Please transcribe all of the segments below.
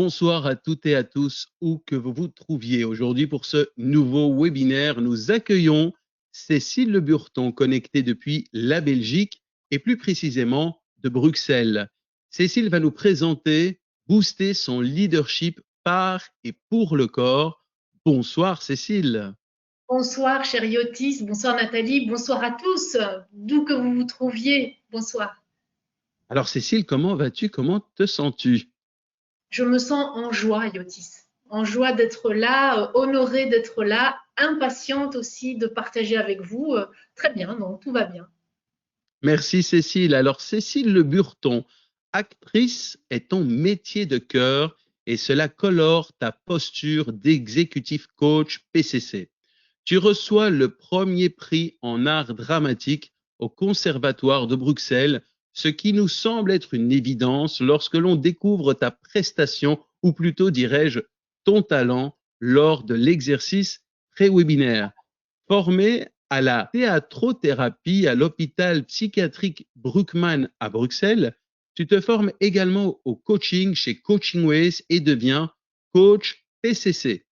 Bonsoir à toutes et à tous, où que vous vous trouviez. Aujourd'hui, pour ce nouveau webinaire, nous accueillons Cécile Le Burton, connectée depuis la Belgique et plus précisément de Bruxelles. Cécile va nous présenter Booster son leadership par et pour le corps. Bonsoir Cécile. Bonsoir, cher Yotis. Bonsoir, Nathalie. Bonsoir à tous, d'où que vous vous trouviez. Bonsoir. Alors Cécile, comment vas-tu? Comment te sens-tu? Je me sens en joie, Yotis. En joie d'être là, honorée d'être là, impatiente aussi de partager avec vous. Très bien, donc tout va bien. Merci Cécile. Alors Cécile Le Burton, actrice est ton métier de cœur et cela colore ta posture d'exécutif coach PCC. Tu reçois le premier prix en art dramatique au Conservatoire de Bruxelles, ce qui nous semble être une évidence lorsque l'on découvre ta prestation, ou plutôt dirais-je ton talent, lors de l'exercice pré-webinaire. Formé à la théâtrothérapie à l'hôpital psychiatrique Bruckmann à Bruxelles, tu te formes également au coaching chez Coaching Ways et deviens coach PCC.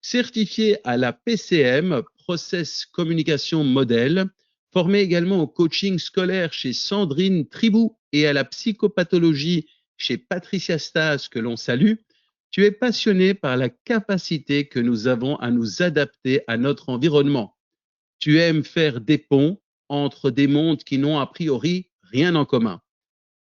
Certifié à la PCM, Process Communication Model, formé également au coaching scolaire chez Sandrine Tribou et à la psychopathologie chez Patricia Stas, que l'on salue, tu es passionné par la capacité que nous avons à nous adapter à notre environnement. Tu aimes faire des ponts entre des mondes qui n'ont a priori rien en commun.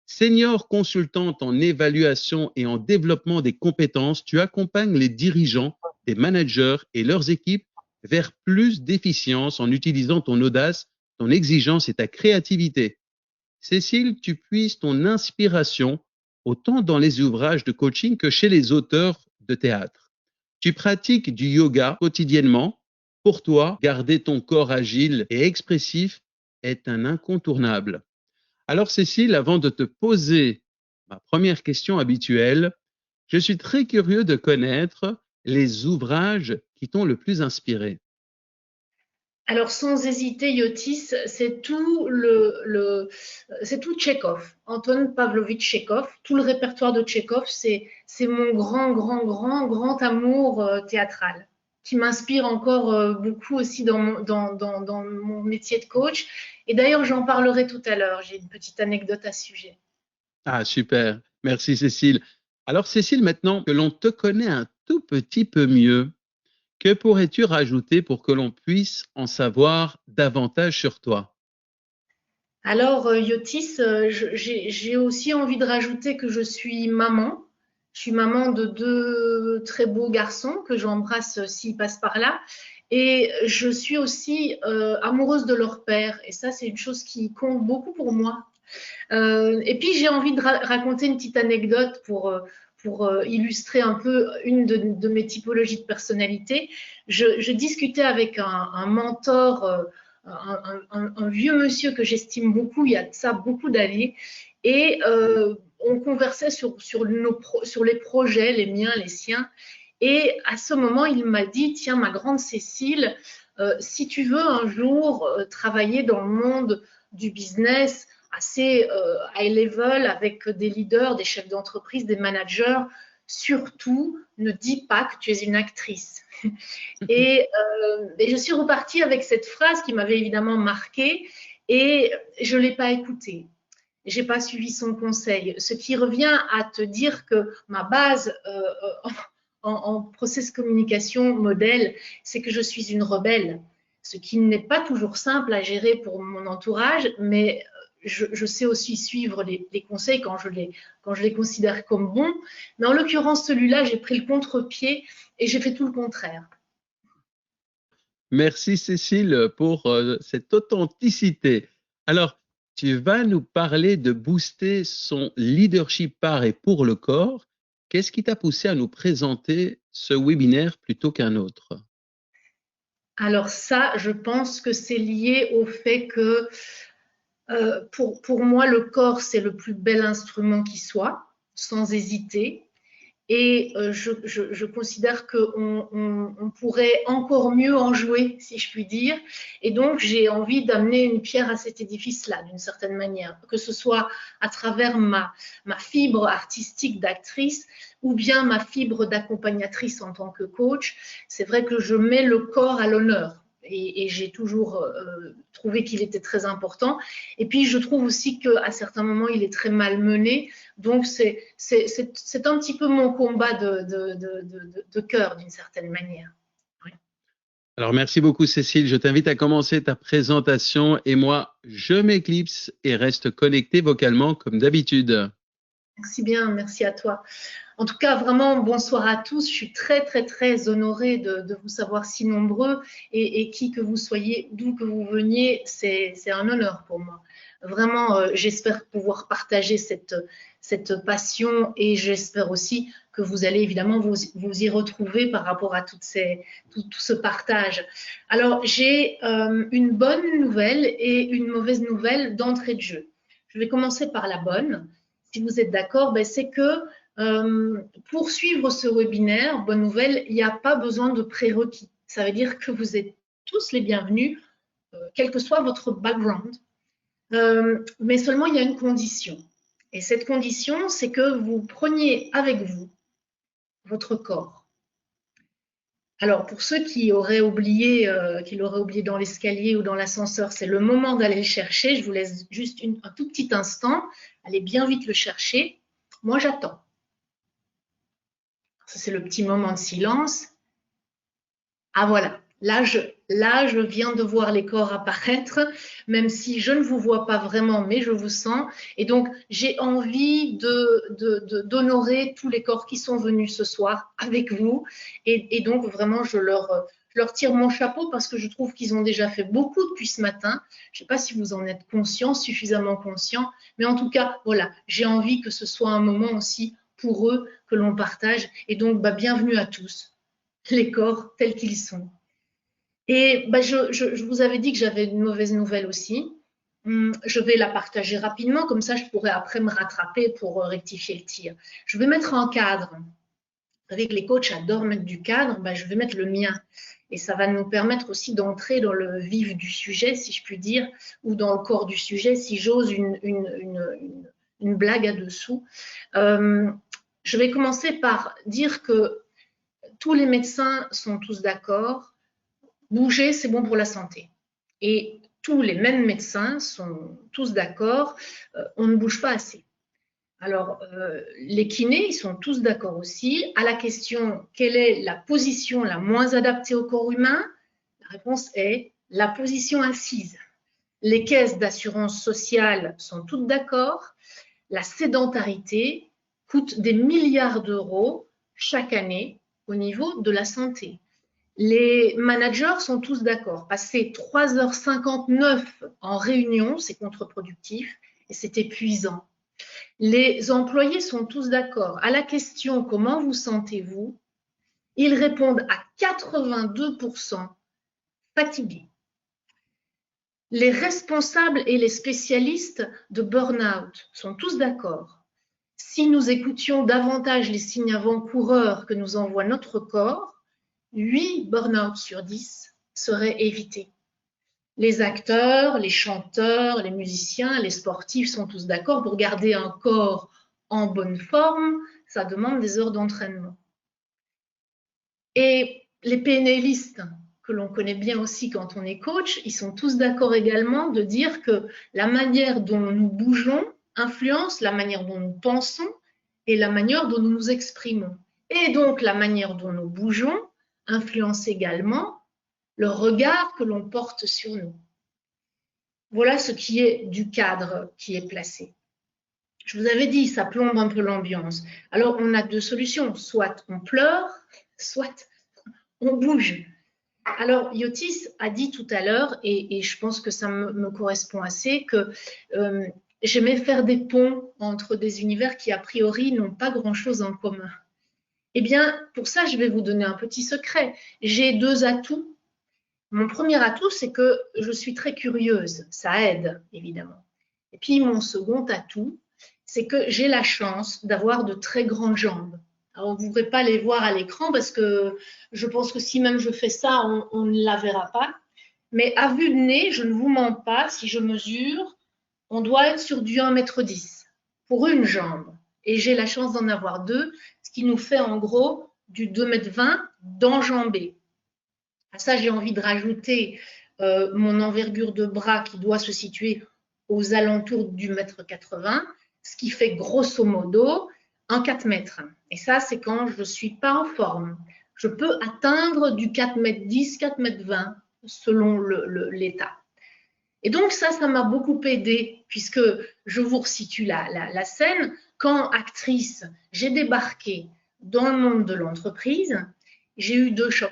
Senior consultante en évaluation et en développement des compétences, tu accompagnes les dirigeants, des managers et leurs équipes vers plus d'efficience en utilisant ton audace, ton exigence et ta créativité. Cécile, tu puises ton inspiration autant dans les ouvrages de coaching que chez les auteurs de théâtre. Tu pratiques du yoga quotidiennement. Pour toi, garder ton corps agile et expressif est un incontournable. Alors Cécile, avant de te poser ma première question habituelle, je suis très curieux de connaître les ouvrages qui t'ont le plus inspiré. Alors, sans hésiter, Yotis, c'est tout Tchekhov, Anton Pavlovitch Tchekhov. Tout le répertoire de Tchekhov, c'est mon grand amour théâtral, qui m'inspire encore beaucoup aussi dans mon métier de coach. Et d'ailleurs, j'en parlerai tout à l'heure. J'ai une petite anecdote à ce sujet. Ah, super. Merci Cécile. Alors Cécile, maintenant que l'on te connaît un tout petit peu mieux, que pourrais-tu rajouter pour que l'on puisse en savoir davantage sur toi? Alors, Yotis, j'ai aussi envie de rajouter que je suis maman. Je suis maman de deux très beaux garçons que j'embrasse s'ils passent par là. Et je suis aussi amoureuse de leur père. Et ça, c'est une chose qui compte beaucoup pour moi. Et puis, j'ai envie de raconter une petite anecdote pour illustrer un peu une de mes typologies de personnalité. Je discutais avec un mentor, un vieux monsieur que j'estime beaucoup, il y a de ça beaucoup d'années, et on conversait sur les projets, les miens, les siens. Et à ce moment, il m'a dit, tiens, ma grande Cécile, si tu veux un jour travailler dans le monde du business, assez high level avec des leaders, des chefs d'entreprise, des managers, surtout ne dis pas que tu es une actrice. Et je suis repartie avec cette phrase qui m'avait évidemment marquée et je ne l'ai pas écoutée. Je n'ai pas suivi son conseil. Ce qui revient à te dire que ma base en process communication modèle, c'est que je suis une rebelle. Ce qui n'est pas toujours simple à gérer pour mon entourage, mais je sais aussi suivre les conseils quand je les considère comme bons. Mais en l'occurrence, celui-là, j'ai pris le contre-pied et j'ai fait tout le contraire. Merci Cécile pour cette authenticité. Alors, tu vas nous parler de booster son leadership par et pour le corps. Qu'est-ce qui t'a poussé à nous présenter ce webinaire plutôt qu'un autre? Alors ça, je pense que c'est lié au fait que pour moi, le corps, c'est le plus bel instrument qui soit, sans hésiter. Et je considère qu'on pourrait encore mieux en jouer, si je puis dire. Et donc, j'ai envie d'amener une pierre à cet édifice-là, d'une certaine manière, que ce soit à travers ma fibre artistique d'actrice, ou bien ma fibre d'accompagnatrice en tant que coach, c'est vrai que je mets le corps à l'honneur. Et j'ai toujours trouvé qu'il était très important. Et puis, je trouve aussi qu'à certains moments, il est très malmené. Donc, c'est un petit peu mon combat de cœur, d'une certaine manière. Oui. Alors, merci beaucoup, Cécile. Je t'invite à commencer ta présentation et moi, je m'éclipse et reste connecté vocalement comme d'habitude. Merci bien, merci à toi. En tout cas, vraiment, bonsoir à tous. Je suis très, très, très honorée de vous savoir si nombreux et qui que vous soyez, d'où que vous veniez, c'est un honneur pour moi. Vraiment, j'espère pouvoir partager cette passion et j'espère aussi que vous allez évidemment vous y retrouver par rapport à tout ce partage. Alors, j'ai une bonne nouvelle et une mauvaise nouvelle d'entrée de jeu. Je vais commencer par la bonne. Si vous êtes d'accord, ben, c'est que pour suivre ce webinaire, bonne nouvelle, il n'y a pas besoin de prérequis. Ça veut dire que vous êtes tous les bienvenus, quel que soit votre background. Mais seulement, il y a une condition. Et cette condition, c'est que vous preniez avec vous votre corps. Alors, pour ceux qui l'auraient oublié dans l'escalier ou dans l'ascenseur, c'est le moment d'aller le chercher. Je vous laisse juste un tout petit instant. Allez bien vite le chercher. Moi, j'attends. Ça, c'est le petit moment de silence. Ah voilà, là je viens de voir les corps apparaître, même si je ne vous vois pas vraiment, mais je vous sens. Et donc, j'ai envie d'honorer tous les corps qui sont venus ce soir avec vous. Et donc, vraiment, je leur tire mon chapeau parce que je trouve qu'ils ont déjà fait beaucoup depuis ce matin. Je ne sais pas si vous en êtes conscient, suffisamment conscient, mais en tout cas, voilà, j'ai envie que ce soit un moment aussi pour eux que l'on partage. Et donc, bienvenue à tous, les corps tels qu'ils sont. Et je vous avais dit que j'avais une mauvaise nouvelle aussi. Je vais la partager rapidement, comme ça je pourrai après me rattraper pour rectifier le tir. Je vais mettre un cadre. Vous savez que les coachs adorent mettre du cadre, je vais mettre le mien. Et ça va nous permettre aussi d'entrer dans le vif du sujet, si je puis dire, ou dans le corps du sujet, si j'ose une blague à dessous. Je vais commencer par dire que tous les médecins sont tous d'accord. Bouger, c'est bon pour la santé. Et tous les mêmes médecins sont tous d'accord, on ne bouge pas assez. Alors, les kinés, ils sont tous d'accord aussi. À la question, quelle est la position la moins adaptée au corps humain? La réponse est la position assise. Les caisses d'assurance sociale sont toutes d'accord. La sédentarité coûte des milliards d'euros chaque année au niveau de la santé. Les managers sont tous d'accord. Passer 3h59 en réunion, c'est contre-productif et c'est épuisant. Les employés sont tous d'accord. À la question « Comment vous sentez-vous ?», ils répondent à 82% fatigués. Les responsables et les spécialistes de burn-out sont tous d'accord. Si nous écoutions davantage les signes avant-coureurs que nous envoie notre corps, 8 burn-out sur 10 seraient évités. Les acteurs, les chanteurs, les musiciens, les sportifs sont tous d'accord. Pour garder un corps en bonne forme, ça demande des heures d'entraînement. Et les PNListes, que l'on connaît bien aussi quand on est coach, ils sont tous d'accord également de dire que la manière dont nous bougeons influence la manière dont nous pensons et la manière dont nous nous exprimons. Et donc, la manière dont nous bougeons influence également le regard que l'on porte sur nous. Voilà ce qui est du cadre qui est placé. Je vous avais dit, ça plombe un peu l'ambiance. Alors, on a deux solutions. Soit on pleure, soit on bouge. Alors, Yotis a dit tout à l'heure, et je pense que ça me correspond assez, que j'aimais faire des ponts entre des univers qui, a priori, n'ont pas grand-chose en commun. Eh bien, pour ça, je vais vous donner un petit secret. J'ai 2 atouts. Mon premier atout, c'est que je suis très curieuse. Ça aide, évidemment. Et puis, mon second atout, c'est que j'ai la chance d'avoir de très grandes jambes. Alors, vous ne pourrez pas les voir à l'écran parce que je pense que si même je fais ça, on ne la verra pas. Mais à vue de nez, je ne vous mens pas, si je mesure, on doit être sur du 1,10 m pour une jambe. et j'ai la chance d'en avoir 2, ce qui nous fait en gros du 2,20 m d'enjambé. À ça, j'ai envie de rajouter mon envergure de bras qui doit se situer aux alentours du 1,80 m, ce qui fait grosso modo un 4 mètres. Et ça, c'est quand je ne suis pas en forme. Je peux atteindre du 4,10 m, 4,20 m selon l'état. Et donc ça m'a beaucoup aidé puisque je vous resitue la scène. Quand actrice, j'ai débarqué dans le monde de l'entreprise, j'ai eu 2 chocs.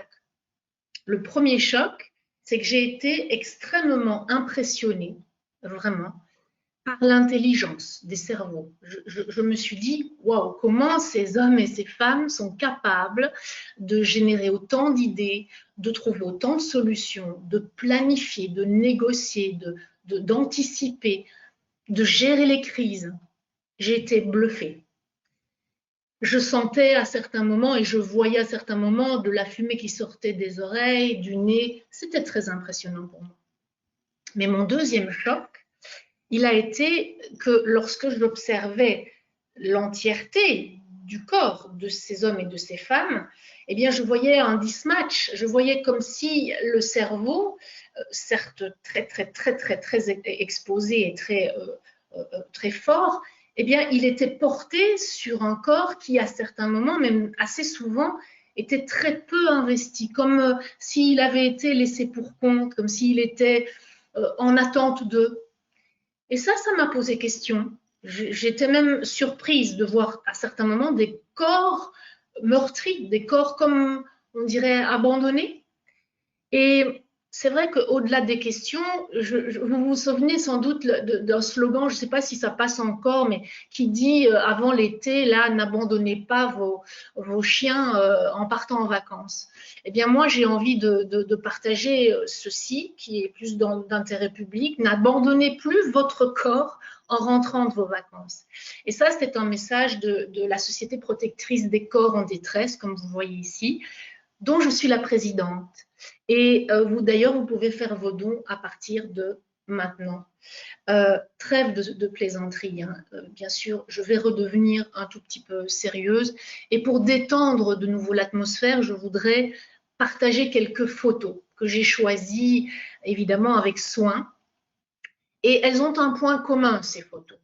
Le premier choc, c'est que j'ai été extrêmement impressionnée, vraiment, par l'intelligence des cerveaux. Je me suis dit, waouh, comment ces hommes et ces femmes sont capables de générer autant d'idées, de trouver autant de solutions, de planifier, de négocier, d'anticiper, de gérer les crises. J'ai été bluffée. Je sentais à certains moments et je voyais à certains moments de la fumée qui sortait des oreilles, du nez. C'était très impressionnant pour moi. Mais mon deuxième choc, il a été que lorsque j'observais l'entièreté du corps de ces hommes et de ces femmes, eh bien, je voyais un mismatch. Je voyais comme si le cerveau, certes très exposé et très fort, eh bien, il était porté sur un corps qui, à certains moments, même assez souvent, était très peu investi, comme s'il avait été laissé pour compte, comme s'il était en attente d'eux. Et ça m'a posé question. J'étais même surprise de voir à certains moments des corps meurtris, des corps comme on dirait abandonnés. Et c'est vrai qu'au-delà des questions, vous vous souvenez sans doute d'un slogan, je ne sais pas si ça passe encore, mais qui dit avant l'été, là, n'abandonnez pas vos chiens en partant en vacances. Eh bien, moi, j'ai envie de partager ceci, qui est plus d'intérêt public. N'abandonnez plus votre corps en rentrant de vos vacances. Et ça, c'est un message de la Société protectrice des corps en détresse, comme vous voyez ici, dont je suis la présidente. Et vous, d'ailleurs, vous pouvez faire vos dons à partir de maintenant. Trêve de plaisanterie, hein. Bien sûr, je vais redevenir un tout petit peu sérieuse. Et pour détendre de nouveau l'atmosphère, je voudrais partager quelques photos que j'ai choisies, évidemment, avec soin. Et elles ont un point commun, ces photos.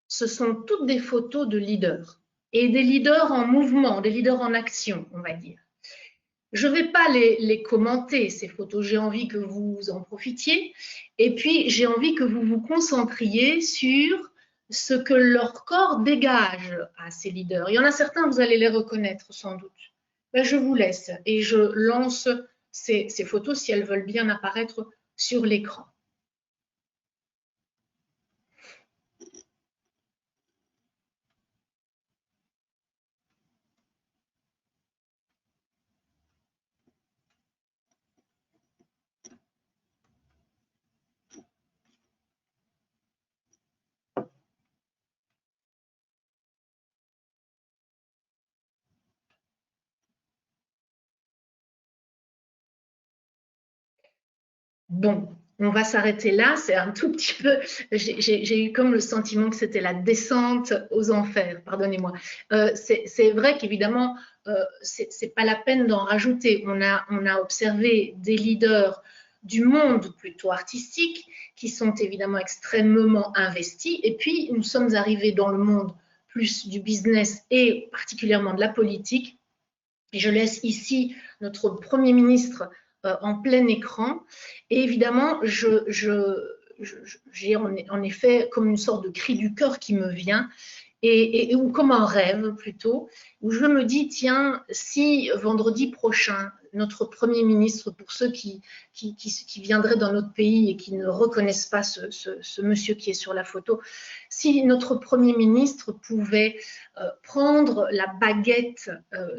Ce sont toutes des photos de leaders. Et des leaders en mouvement, des leaders en action, on va dire. Je ne vais pas les commenter, ces photos, j'ai envie que vous en profitiez. Et puis, j'ai envie que vous vous concentriez sur ce que leur corps dégage à ces leaders. Il y en a certains, vous allez les reconnaître sans doute. Ben, je vous laisse et je lance ces photos si elles veulent bien apparaître sur l'écran. Bon, on va s'arrêter là. C'est un tout petit peu. J'ai eu comme le sentiment que c'était la descente aux enfers. Pardonnez-moi. C'est vrai qu'évidemment, c'est pas la peine d'en rajouter. On a observé des leaders du monde plutôt artistique qui sont évidemment extrêmement investis. Et puis, nous sommes arrivés dans le monde plus du business et particulièrement de la politique. Et je laisse ici notre Premier ministre en plein écran. Et évidemment, j'ai en effet comme une sorte de cri du cœur qui me vient, ou comme un rêve plutôt, où je me dis, tiens, si vendredi prochain, notre Premier ministre, pour ceux qui viendraient dans notre pays et qui ne reconnaissent pas ce monsieur qui est sur la photo, si notre Premier ministre pouvait prendre la baguette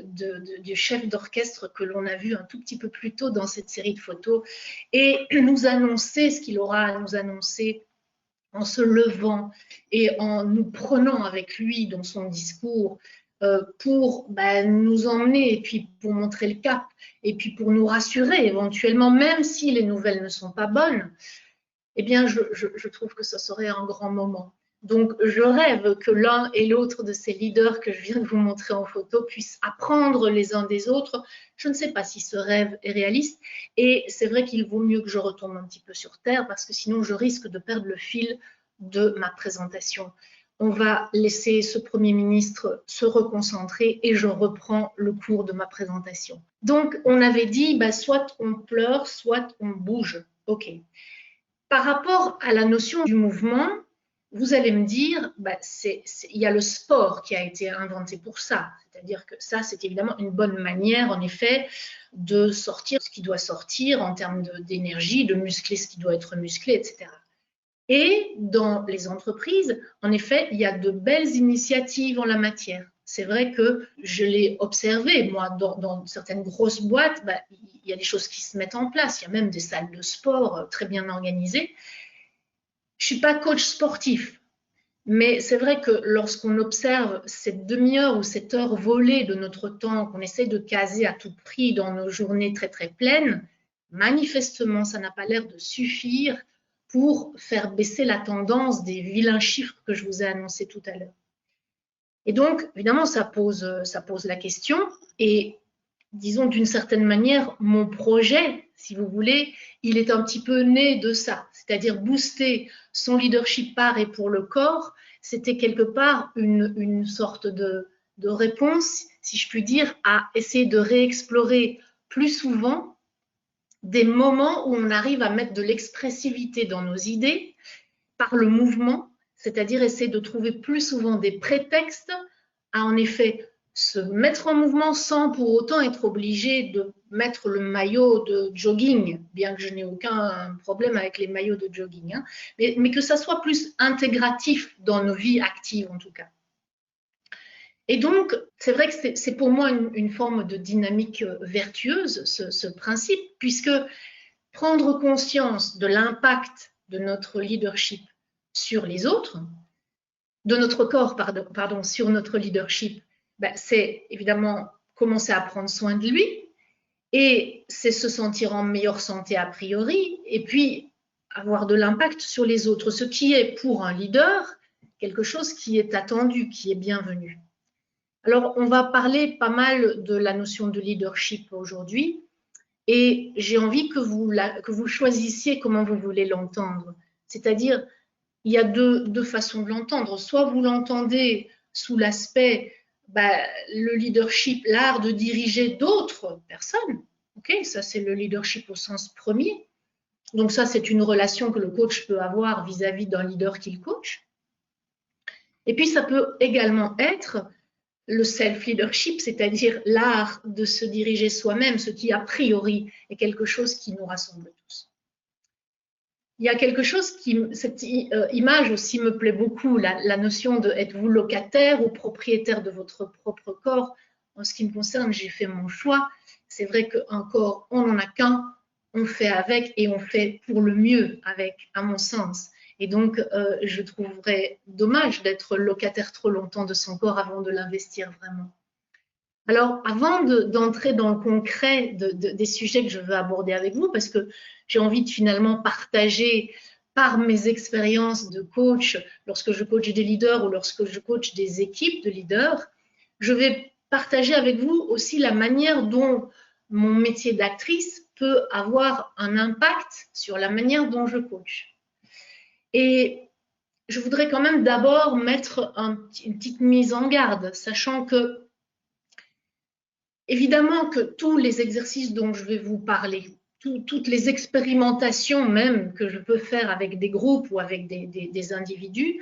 du chef d'orchestre que l'on a vu un tout petit peu plus tôt dans cette série de photos et nous annoncer ce qu'il aura à nous annoncer en se levant et en nous prenant avec lui dans son discours pour nous emmener et puis pour montrer le cap et puis pour nous rassurer éventuellement, même si les nouvelles ne sont pas bonnes, eh bien, je trouve que ce serait un grand moment. Donc, je rêve que l'un et l'autre de ces leaders que je viens de vous montrer en photo puissent apprendre les uns des autres. Je ne sais pas si ce rêve est réaliste. Et c'est vrai qu'il vaut mieux que je retombe un petit peu sur Terre parce que sinon, je risque de perdre le fil de ma présentation. On va laisser ce Premier ministre se reconcentrer et je reprends le cours de ma présentation. Donc, on avait dit, soit on pleure, soit on bouge. OK. Par rapport à la notion du mouvement, vous allez me dire, il y a le sport qui a été inventé pour ça. C'est-à-dire que ça, c'est évidemment une bonne manière, en effet, de sortir ce qui doit sortir en termes d'énergie, de muscler ce qui doit être musclé, etc. Et dans les entreprises, en effet, il y a de belles initiatives en la matière. C'est vrai que je l'ai observé, moi, dans certaines grosses boîtes, il y a des choses qui se mettent en place. Il y a même des salles de sport très bien organisées. Je ne suis pas coach sportif, mais c'est vrai que lorsqu'on observe cette demi-heure ou cette heure volée de notre temps qu'on essaie de caser à tout prix dans nos journées très très pleines, manifestement, ça n'a pas l'air de suffire pour faire baisser la tendance des vilains chiffres que je vous ai annoncés tout à l'heure. Et donc, évidemment, ça pose la question. Et disons d'une certaine manière, mon projet, si vous voulez, il est un petit peu né de ça. C'est-à-dire booster son leadership par et pour le corps, c'était quelque part une sorte de réponse, si je puis dire, à essayer de réexplorer plus souvent des moments où on arrive à mettre de l'expressivité dans nos idées par le mouvement, c'est-à-dire essayer de trouver plus souvent des prétextes à en effet se mettre en mouvement sans pour autant être obligé de mettre le maillot de jogging, bien que je n'ai aucun problème avec les maillots de jogging, hein, mais que ça soit plus intégratif dans nos vies actives en tout cas. Et donc, c'est vrai que c'est pour moi une forme de dynamique vertueuse, ce principe, puisque prendre conscience de l'impact de notre leadership sur les autres, de notre corps, pardon, sur notre leadership, c'est évidemment commencer à prendre soin de lui et c'est se sentir en meilleure santé a priori et puis avoir de l'impact sur les autres, ce qui est pour un leader quelque chose qui est attendu, qui est bienvenu. Alors, on va parler pas mal de la notion de leadership aujourd'hui et j'ai envie que vous choisissiez comment vous voulez l'entendre. C'est-à-dire, il y a deux façons de l'entendre. Soit vous l'entendez sous l'aspect, le leadership, l'art de diriger d'autres personnes. Ok, ça c'est le leadership au sens premier. Donc ça, c'est une relation que le coach peut avoir vis-à-vis d'un leader qu'il coach. Et puis ça peut également être le self-leadership, c'est-à-dire l'art de se diriger soi-même, ce qui a priori est quelque chose qui nous rassemble tous. Il y a quelque chose cette image aussi me plaît beaucoup, la notion de êtes-vous locataire ou propriétaire de votre propre corps. En ce qui me concerne, j'ai fait mon choix. C'est vrai qu'un corps, on n'en a qu'un, on fait avec et on fait pour le mieux avec, à mon sens. Et donc, je trouverais dommage d'être locataire trop longtemps de son corps avant de l'investir vraiment. Alors, avant d'entrer dans le concret des sujets que je veux aborder avec vous, parce que j'ai envie de finalement partager par mes expériences de coach, lorsque je coach des leaders ou lorsque je coach des équipes de leaders, je vais partager avec vous aussi la manière dont mon métier d'actrice peut avoir un impact sur la manière dont je coach. Et je voudrais quand même d'abord mettre une petite mise en garde, sachant que évidemment que tous les exercices dont je vais vous parler, toutes les expérimentations même que je peux faire avec des groupes ou avec des individus,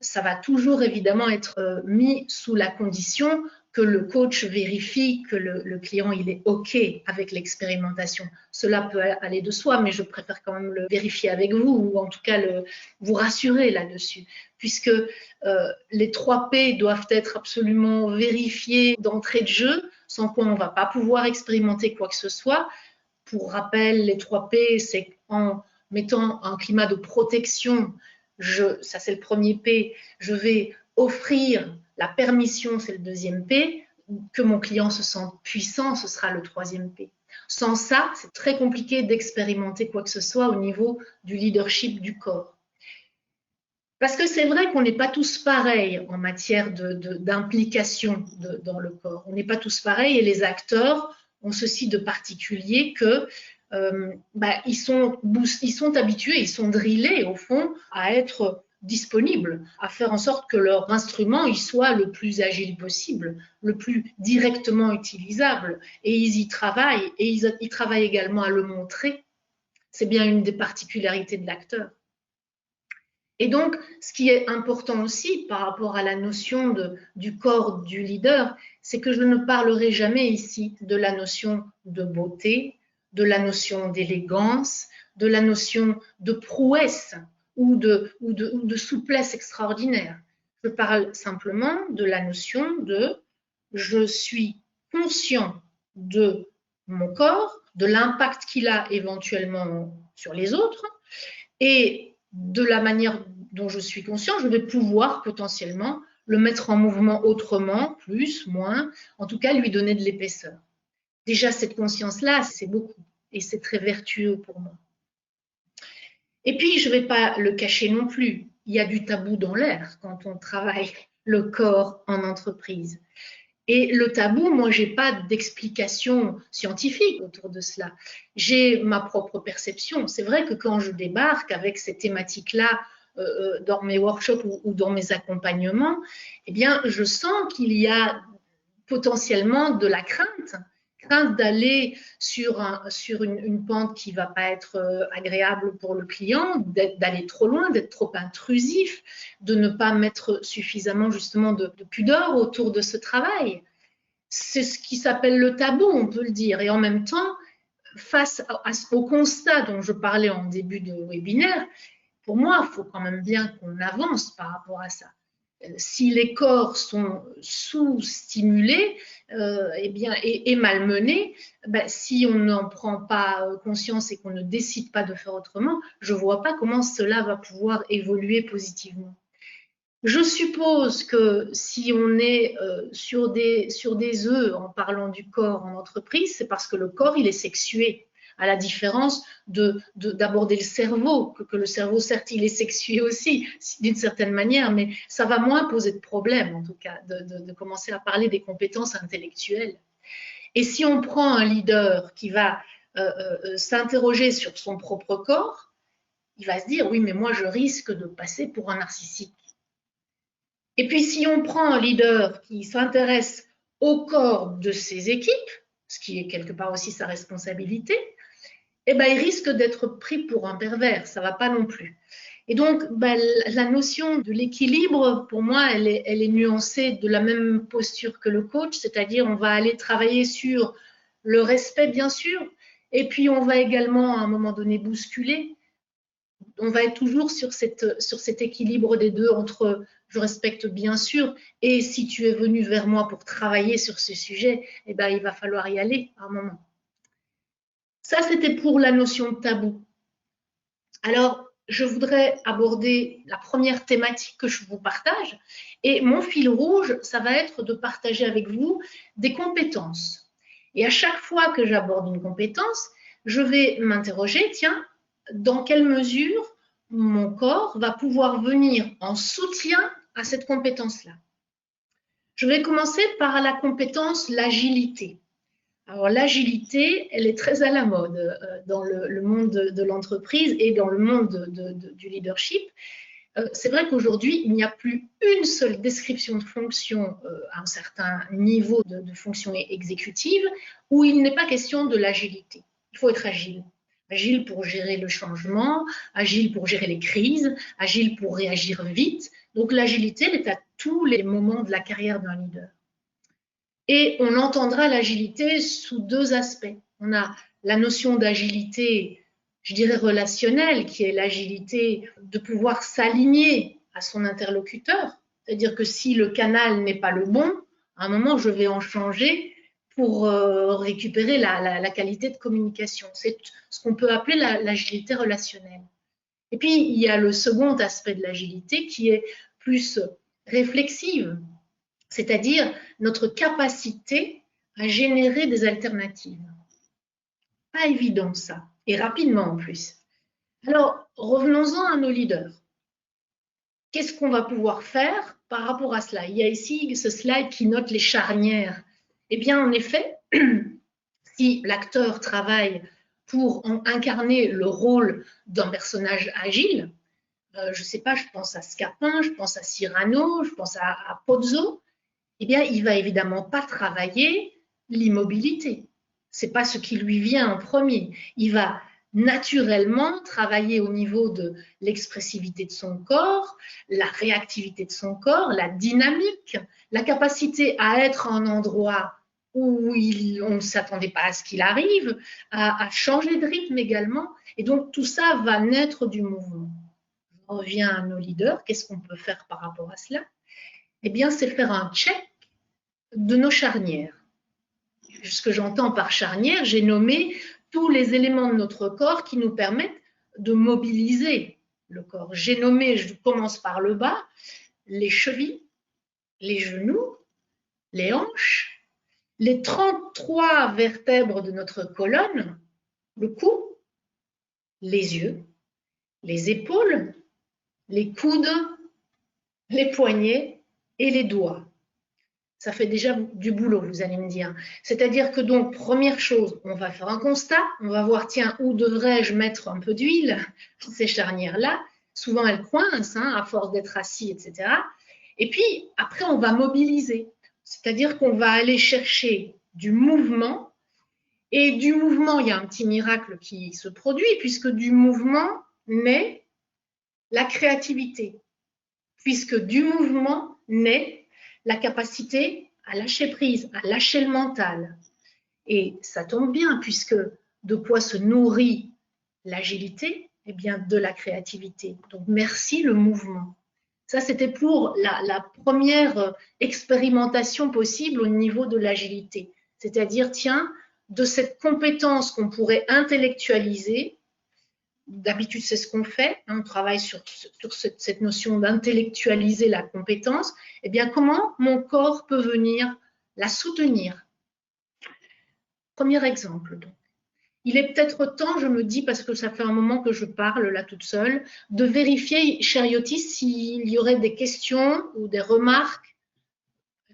ça va toujours évidemment être mis sous la condition que le coach vérifie que le client il est OK avec l'expérimentation. Cela peut aller de soi, mais je préfère quand même le vérifier avec vous ou en tout cas vous rassurer là-dessus, puisque les 3 P doivent être absolument vérifiés d'entrée de jeu, sans quoi on ne va pas pouvoir expérimenter quoi que ce soit. Pour rappel, les 3 P, c'est en mettant un climat de protection, ça c'est le premier P, je vais offrir la permission, c'est le deuxième P, que mon client se sente puissant, ce sera le troisième P. Sans ça, c'est très compliqué d'expérimenter quoi que ce soit au niveau du leadership du corps. Parce que c'est vrai qu'on n'est pas tous pareils en matière d'implication dans le corps. On n'est pas tous pareils et les acteurs ont ceci de particulier que ils sont habitués, ils sont drillés au fond à être disponibles, à faire en sorte que leur instrument il soit le plus agile possible, le plus directement utilisable. Et ils y travaillent et ils travaillent également à le montrer. C'est bien une des particularités de l'acteur. Et donc, ce qui est important aussi par rapport à la notion du corps du leader, c'est que je ne parlerai jamais ici de la notion de beauté, de la notion d'élégance, de la notion de prouesse ou de souplesse extraordinaire. Je parle simplement de la notion de je suis conscient de mon corps, de l'impact qu'il a éventuellement sur les autres et de la manière dont je suis conscient, je vais pouvoir potentiellement le mettre en mouvement autrement, plus, moins, en tout cas lui donner de l'épaisseur. Déjà, cette conscience-là, c'est beaucoup et c'est très vertueux pour moi. Et puis, je ne vais pas le cacher non plus, il y a du tabou dans l'air quand on travaille le corps en entreprise. Et le tabou, moi, je n'ai pas d'explication scientifique autour de cela. J'ai ma propre perception. C'est vrai que quand je débarque avec ces thématiques-là dans mes workshops ou dans mes accompagnements, eh bien, je sens qu'il y a potentiellement de la crainte d'aller sur une pente qui ne va pas être agréable pour le client, d'aller trop loin, d'être trop intrusif, de ne pas mettre suffisamment justement de pudeur autour de ce travail. C'est ce qui s'appelle le tabou, on peut le dire. Et en même temps, face au constat dont je parlais en début de webinaire, pour moi, il faut quand même bien qu'on avance par rapport à ça. Si les corps sont sous-stimulés et malmenés, si on n'en prend pas conscience et qu'on ne décide pas de faire autrement, je ne vois pas comment cela va pouvoir évoluer positivement. Je suppose que si on est sur des œufs en parlant du corps en entreprise, c'est parce que le corps, il est sexué, à la différence d'aborder le cerveau, que le cerveau, certes, il est sexué aussi, d'une certaine manière, mais ça va moins poser de problème, en tout cas, de commencer à parler des compétences intellectuelles. Et si on prend un leader qui va s'interroger sur son propre corps, il va se dire, oui, mais moi, je risque de passer pour un narcissique. Et puis, si on prend un leader qui s'intéresse au corps de ses équipes, ce qui est quelque part aussi sa responsabilité, il risque d'être pris pour un pervers, ça ne va pas non plus. Et donc, la notion de l'équilibre, pour moi, elle est nuancée de la même posture que le coach, c'est-à-dire on va aller travailler sur le respect, bien sûr, et puis on va également, à un moment donné, bousculer. On va être toujours sur cet équilibre des deux entre je respecte bien sûr et si tu es venu vers moi pour travailler sur ce sujet, il va falloir y aller à un moment. Ça, c'était pour la notion de tabou. Alors, je voudrais aborder la première thématique que je vous partage et mon fil rouge, ça va être de partager avec vous des compétences. Et à chaque fois que j'aborde une compétence, je vais m'interroger, tiens, dans quelle mesure mon corps va pouvoir venir en soutien à cette compétence-là. Je vais commencer par la compétence l'agilité. Alors l'agilité, elle est très à la mode dans le monde de l'entreprise et dans le monde du leadership. C'est vrai qu'aujourd'hui, il n'y a plus une seule description de fonction à un certain niveau de fonction exécutive où il n'est pas question de l'agilité. Il faut être agile. Agile pour gérer le changement, agile pour gérer les crises, agile pour réagir vite. Donc l'agilité, elle est à tous les moments de la carrière d'un leader. Et on entendra l'agilité sous deux aspects. On a la notion d'agilité, je dirais relationnelle, qui est l'agilité de pouvoir s'aligner à son interlocuteur. C'est-à-dire que si le canal n'est pas le bon, à un moment, je vais en changer pour récupérer la qualité de communication. C'est ce qu'on peut appeler l'agilité relationnelle. Et puis, il y a le second aspect de l'agilité qui est plus réflexive, c'est-à-dire notre capacité à générer des alternatives. Pas évident ça, et rapidement en plus. Alors, revenons-en à nos leaders. qu'est-ce qu'on va pouvoir faire par rapport à cela? Il y a ici ce slide qui note les charnières. Eh bien, en effet, si l'acteur travaille pour incarner le rôle d'un personnage agile, je ne sais pas, je pense à Scapin, je pense à Cyrano, je pense à Pozzo, eh bien, il va évidemment pas travailler l'immobilité. C'est pas ce qui lui vient en premier. Il va naturellement travailler au niveau de l'expressivité de son corps, la réactivité de son corps, la dynamique, la capacité à être en endroit où on ne s'attendait pas à ce qu'il arrive, à changer de rythme également. Et donc, tout ça va naître du mouvement. On revient à nos leaders. Qu'est-ce qu'on peut faire par rapport à cela? Eh bien, c'est faire un check de nos charnières. Ce que j'entends par charnière, j'ai nommé tous les éléments de notre corps qui nous permettent de mobiliser le corps. J'ai nommé, je commence par le bas, les chevilles, les genoux, les hanches, les 33 vertèbres de notre colonne, le cou, les yeux, les épaules, les coudes, les poignets et les doigts. Ça fait déjà du boulot, vous allez me dire. C'est-à-dire que donc, première chose, on va faire un constat, on va voir, tiens, où devrais-je mettre un peu d'huile? Ces charnières-là, souvent elles coincent, hein, à force d'être assis, etc. Et puis, après, on va mobiliser. C'est-à-dire qu'on va aller chercher du mouvement. Et du mouvement, il y a un petit miracle qui se produit, puisque du mouvement naît la créativité. Puisque du mouvement naît la capacité à lâcher prise, à lâcher le mental. Et ça tombe bien, puisque de quoi se nourrit l'agilité? Eh bien, de la créativité. Donc, merci le mouvement. Ça, c'était pour la première expérimentation possible au niveau de l'agilité. C'est-à-dire, tiens, de cette compétence qu'on pourrait intellectualiser, d'habitude, c'est ce qu'on fait. On travaille sur cette notion d'intellectualiser la compétence. Eh bien, comment mon corps peut venir la soutenir? Premier exemple. Donc. Il est peut-être temps, je me dis, parce que ça fait un moment que je parle là toute seule, de vérifier, cher Yotis, s'il y aurait des questions ou des remarques.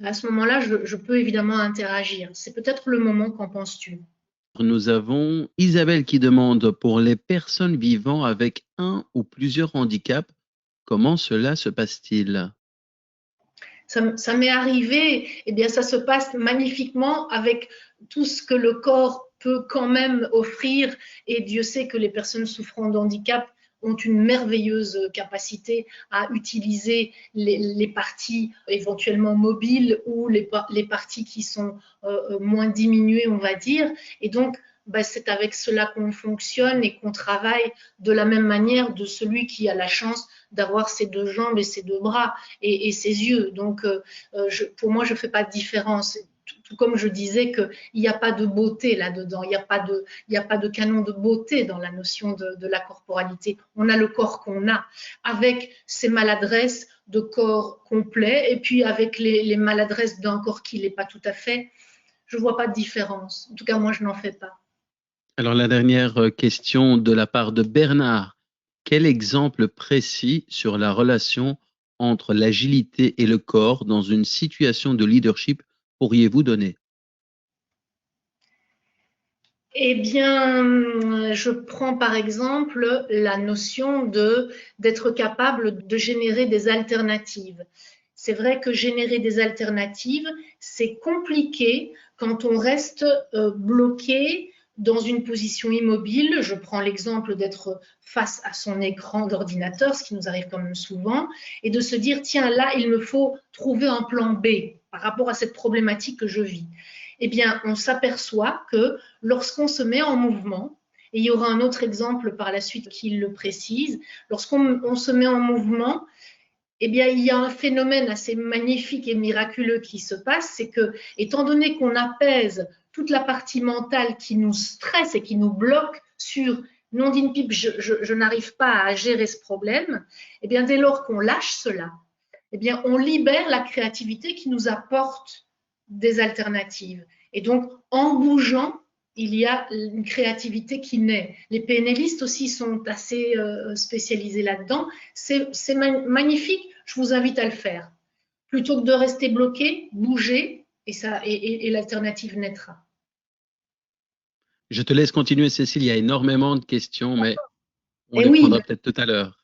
À ce moment-là, je peux évidemment interagir. C'est peut-être le moment, qu'en penses-tu? Nous avons Isabelle qui demande pour les personnes vivant avec un ou plusieurs handicaps, comment cela se passe-t-il? Ça m'est arrivé, eh bien ça se passe magnifiquement avec tout ce que le corps peut quand même offrir, et Dieu sait que les personnes souffrant d'handicap ont une merveilleuse capacité à utiliser les parties éventuellement mobiles ou les parties qui sont moins diminuées, on va dire. Et donc, c'est avec cela qu'on fonctionne et qu'on travaille de la même manière de celui qui a la chance d'avoir ses deux jambes et ses deux bras et ses yeux. Donc, pour moi, je ne fais pas de différence. Tout comme je disais qu'il n'y a pas de beauté là-dedans, il n'y a pas de canon de beauté dans la notion de la corporalité. On a le corps qu'on a, avec ses maladresses de corps complet, et puis avec les maladresses d'un corps qui ne l'est pas tout à fait. Je ne vois pas de différence. En tout cas, moi, je n'en fais pas. Alors la dernière question de la part de Bernard. Quel exemple précis sur la relation entre l'agilité et le corps dans une situation de leadership pourriez-vous donner? Eh bien, je prends par exemple la notion d'être capable de générer des alternatives. C'est vrai que générer des alternatives, c'est compliqué quand on reste bloqué dans une position immobile. Je prends l'exemple d'être face à son écran d'ordinateur, ce qui nous arrive quand même souvent, et de se dire, tiens, là, il me faut trouver un plan B par rapport à cette problématique que je vis. Eh bien, on s'aperçoit que lorsqu'on se met en mouvement, et il y aura un autre exemple par la suite qui le précise, lorsqu'on se met en mouvement, eh bien, il y a un phénomène assez magnifique et miraculeux qui se passe, c'est que, étant donné qu'on apaise toute la partie mentale qui nous stresse et qui nous bloque sur non d'une pipe, je n'arrive pas à gérer ce problème, eh bien, dès lors qu'on lâche cela, eh bien, on libère la créativité qui nous apporte des alternatives. Et donc, en bougeant, il y a une créativité qui naît. Les PNListes aussi sont assez spécialisés là-dedans. C'est magnifique, je vous invite à le faire. Plutôt que de rester bloqué, bougez et l'alternative naîtra. Je te laisse continuer, Cécile. Il y a énormément de questions, mais on Et les oui, prendra peut-être tout à l'heure.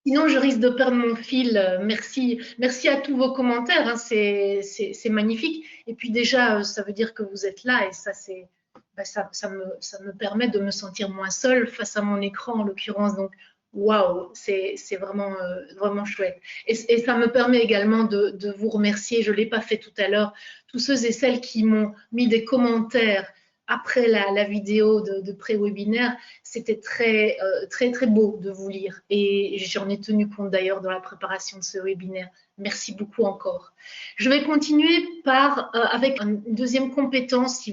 sinon je risque de perdre mon fil. Merci, merci à tous vos commentaires, hein. C'est magnifique. Et puis déjà, ça veut dire que vous êtes là et ça, ça me permet de me sentir moins seule face à mon écran en l'occurrence. Donc, waouh, c'est vraiment, vraiment chouette. Et ça me permet également de vous remercier, je ne l'ai pas fait tout à l'heure, tous ceux et celles qui m'ont mis des commentaires après la vidéo de pré-webinaire. C'était très, très, très beau de vous lire et j'en ai tenu compte d'ailleurs dans la préparation de ce webinaire. Merci beaucoup encore. Je vais continuer avec une deuxième compétence,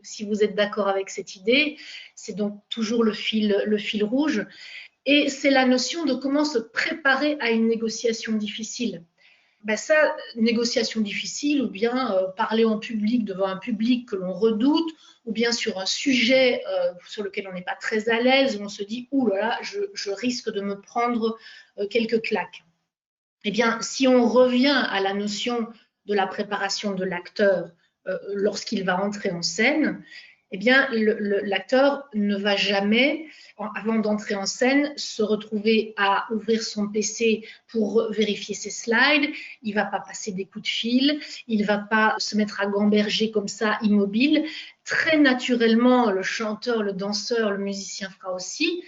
si vous êtes d'accord avec cette idée. C'est donc toujours le fil rouge. Et c'est la notion de comment se préparer à une négociation difficile. Ben ça, négociation difficile, ou bien parler en public devant un public que l'on redoute, ou bien sur un sujet sur lequel on n'est pas très à l'aise, où on se dit « Ouh là là, je risque de me prendre quelques claques ». Eh bien, si on revient à la notion de la préparation de l'acteur lorsqu'il va entrer en scène, eh bien, l'acteur ne va jamais, avant d'entrer en scène, se retrouver à ouvrir son PC pour vérifier ses slides. Il ne va pas passer des coups de fil. Il ne va pas se mettre à gamberger comme ça, immobile. Très naturellement, le chanteur, le danseur, le musicien fera aussi.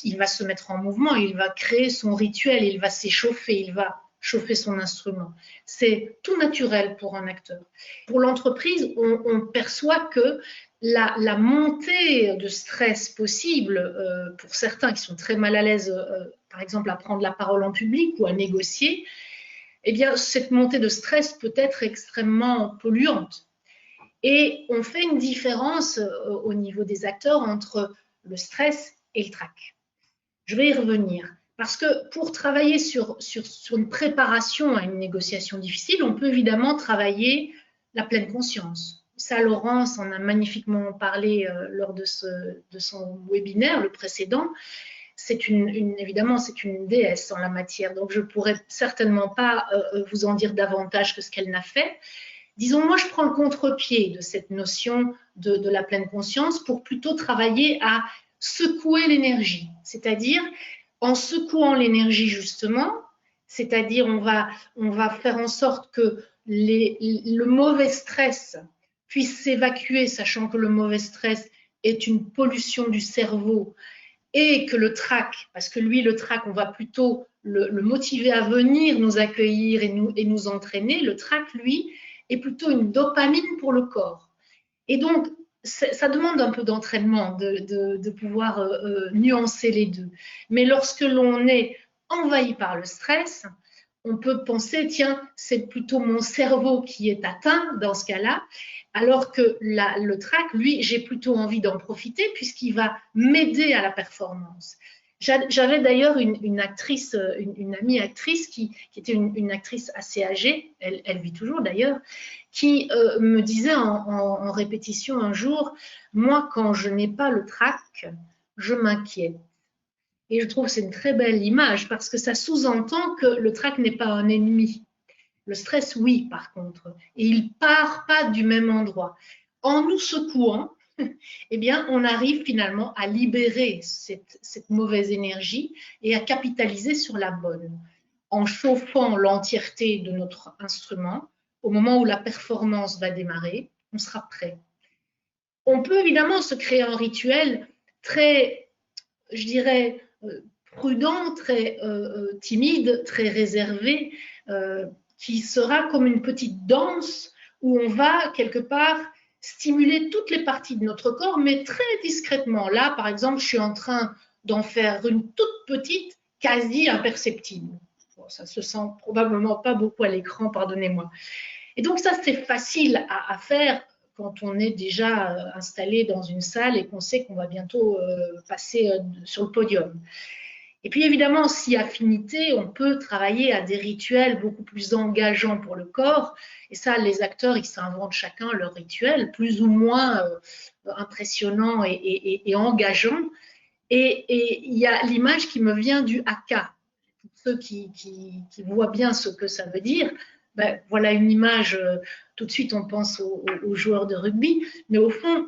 Il va se mettre en mouvement, il va créer son rituel, il va s'échauffer, il va chauffer son instrument. C'est tout naturel pour un acteur. Pour l'entreprise, on perçoit que la montée de stress possible pour certains qui sont très mal à l'aise, par exemple à prendre la parole en public ou à négocier, eh bien cette montée de stress peut être extrêmement polluante. Et on fait une différence au niveau des acteurs entre le stress et le trac. Je vais y revenir. Parce que pour travailler sur une préparation à une négociation difficile, on peut évidemment travailler la pleine conscience. Ça, Laurence en a magnifiquement parlé lors de son webinaire, le précédent. Évidemment, c'est une déesse en la matière, donc je ne pourrais certainement pas vous en dire davantage que ce qu'elle n'a fait. Disons, moi, je prends le contre-pied de cette notion de la pleine conscience pour plutôt travailler à secouer l'énergie, c'est-à-dire en secouant l'énergie justement, c'est-à-dire on va faire en sorte que le mauvais stress puisse s'évacuer, sachant que le mauvais stress est une pollution du cerveau et que le trac, parce que lui, le trac, on va plutôt le motiver à venir nous accueillir et nous entraîner. Le trac, lui, est plutôt une dopamine pour le corps. Et donc, ça demande un peu d'entraînement de pouvoir nuancer les deux. Mais lorsque l'on est envahi par le stress, on peut penser, tiens, c'est plutôt mon cerveau qui est atteint dans ce cas-là, alors que le trac, lui, j'ai plutôt envie d'en profiter puisqu'il va m'aider à la performance. J'avais d'ailleurs une actrice, une amie actrice qui était une actrice assez âgée, elle vit toujours d'ailleurs, qui me disait en répétition un jour, moi quand je n'ai pas le trac, je m'inquiète. Et je trouve que c'est une très belle image parce que ça sous-entend que le trac n'est pas un ennemi. Le stress, oui, par contre. Et il ne part pas du même endroit. En nous secouant, eh bien, on arrive finalement à libérer cette mauvaise énergie et à capitaliser sur la bonne. En chauffant l'entièreté de notre instrument, au moment où la performance va démarrer, on sera prêt. On peut évidemment se créer un rituel très, je dirais, prudent, très timide, très réservé, qui sera comme une petite danse où on va quelque part stimuler toutes les parties de notre corps, mais très discrètement. Là, par exemple, je suis en train d'en faire une toute petite, quasi imperceptible. Bon, ça se sent probablement pas beaucoup à l'écran, pardonnez-moi. Et donc ça, c'est facile à faire quand on est déjà installé dans une salle et qu'on sait qu'on va bientôt passer sur le podium. Et puis évidemment, si affinité, on peut travailler à des rituels beaucoup plus engageants pour le corps. Et ça, les acteurs, ils s'inventent chacun leur rituel, plus ou moins impressionnant et engageant. Et il y a l'image qui me vient du haka. Pour ceux qui voient bien ce que ça veut dire, ben, voilà une image, tout de suite on pense aux joueurs de rugby, mais au fond,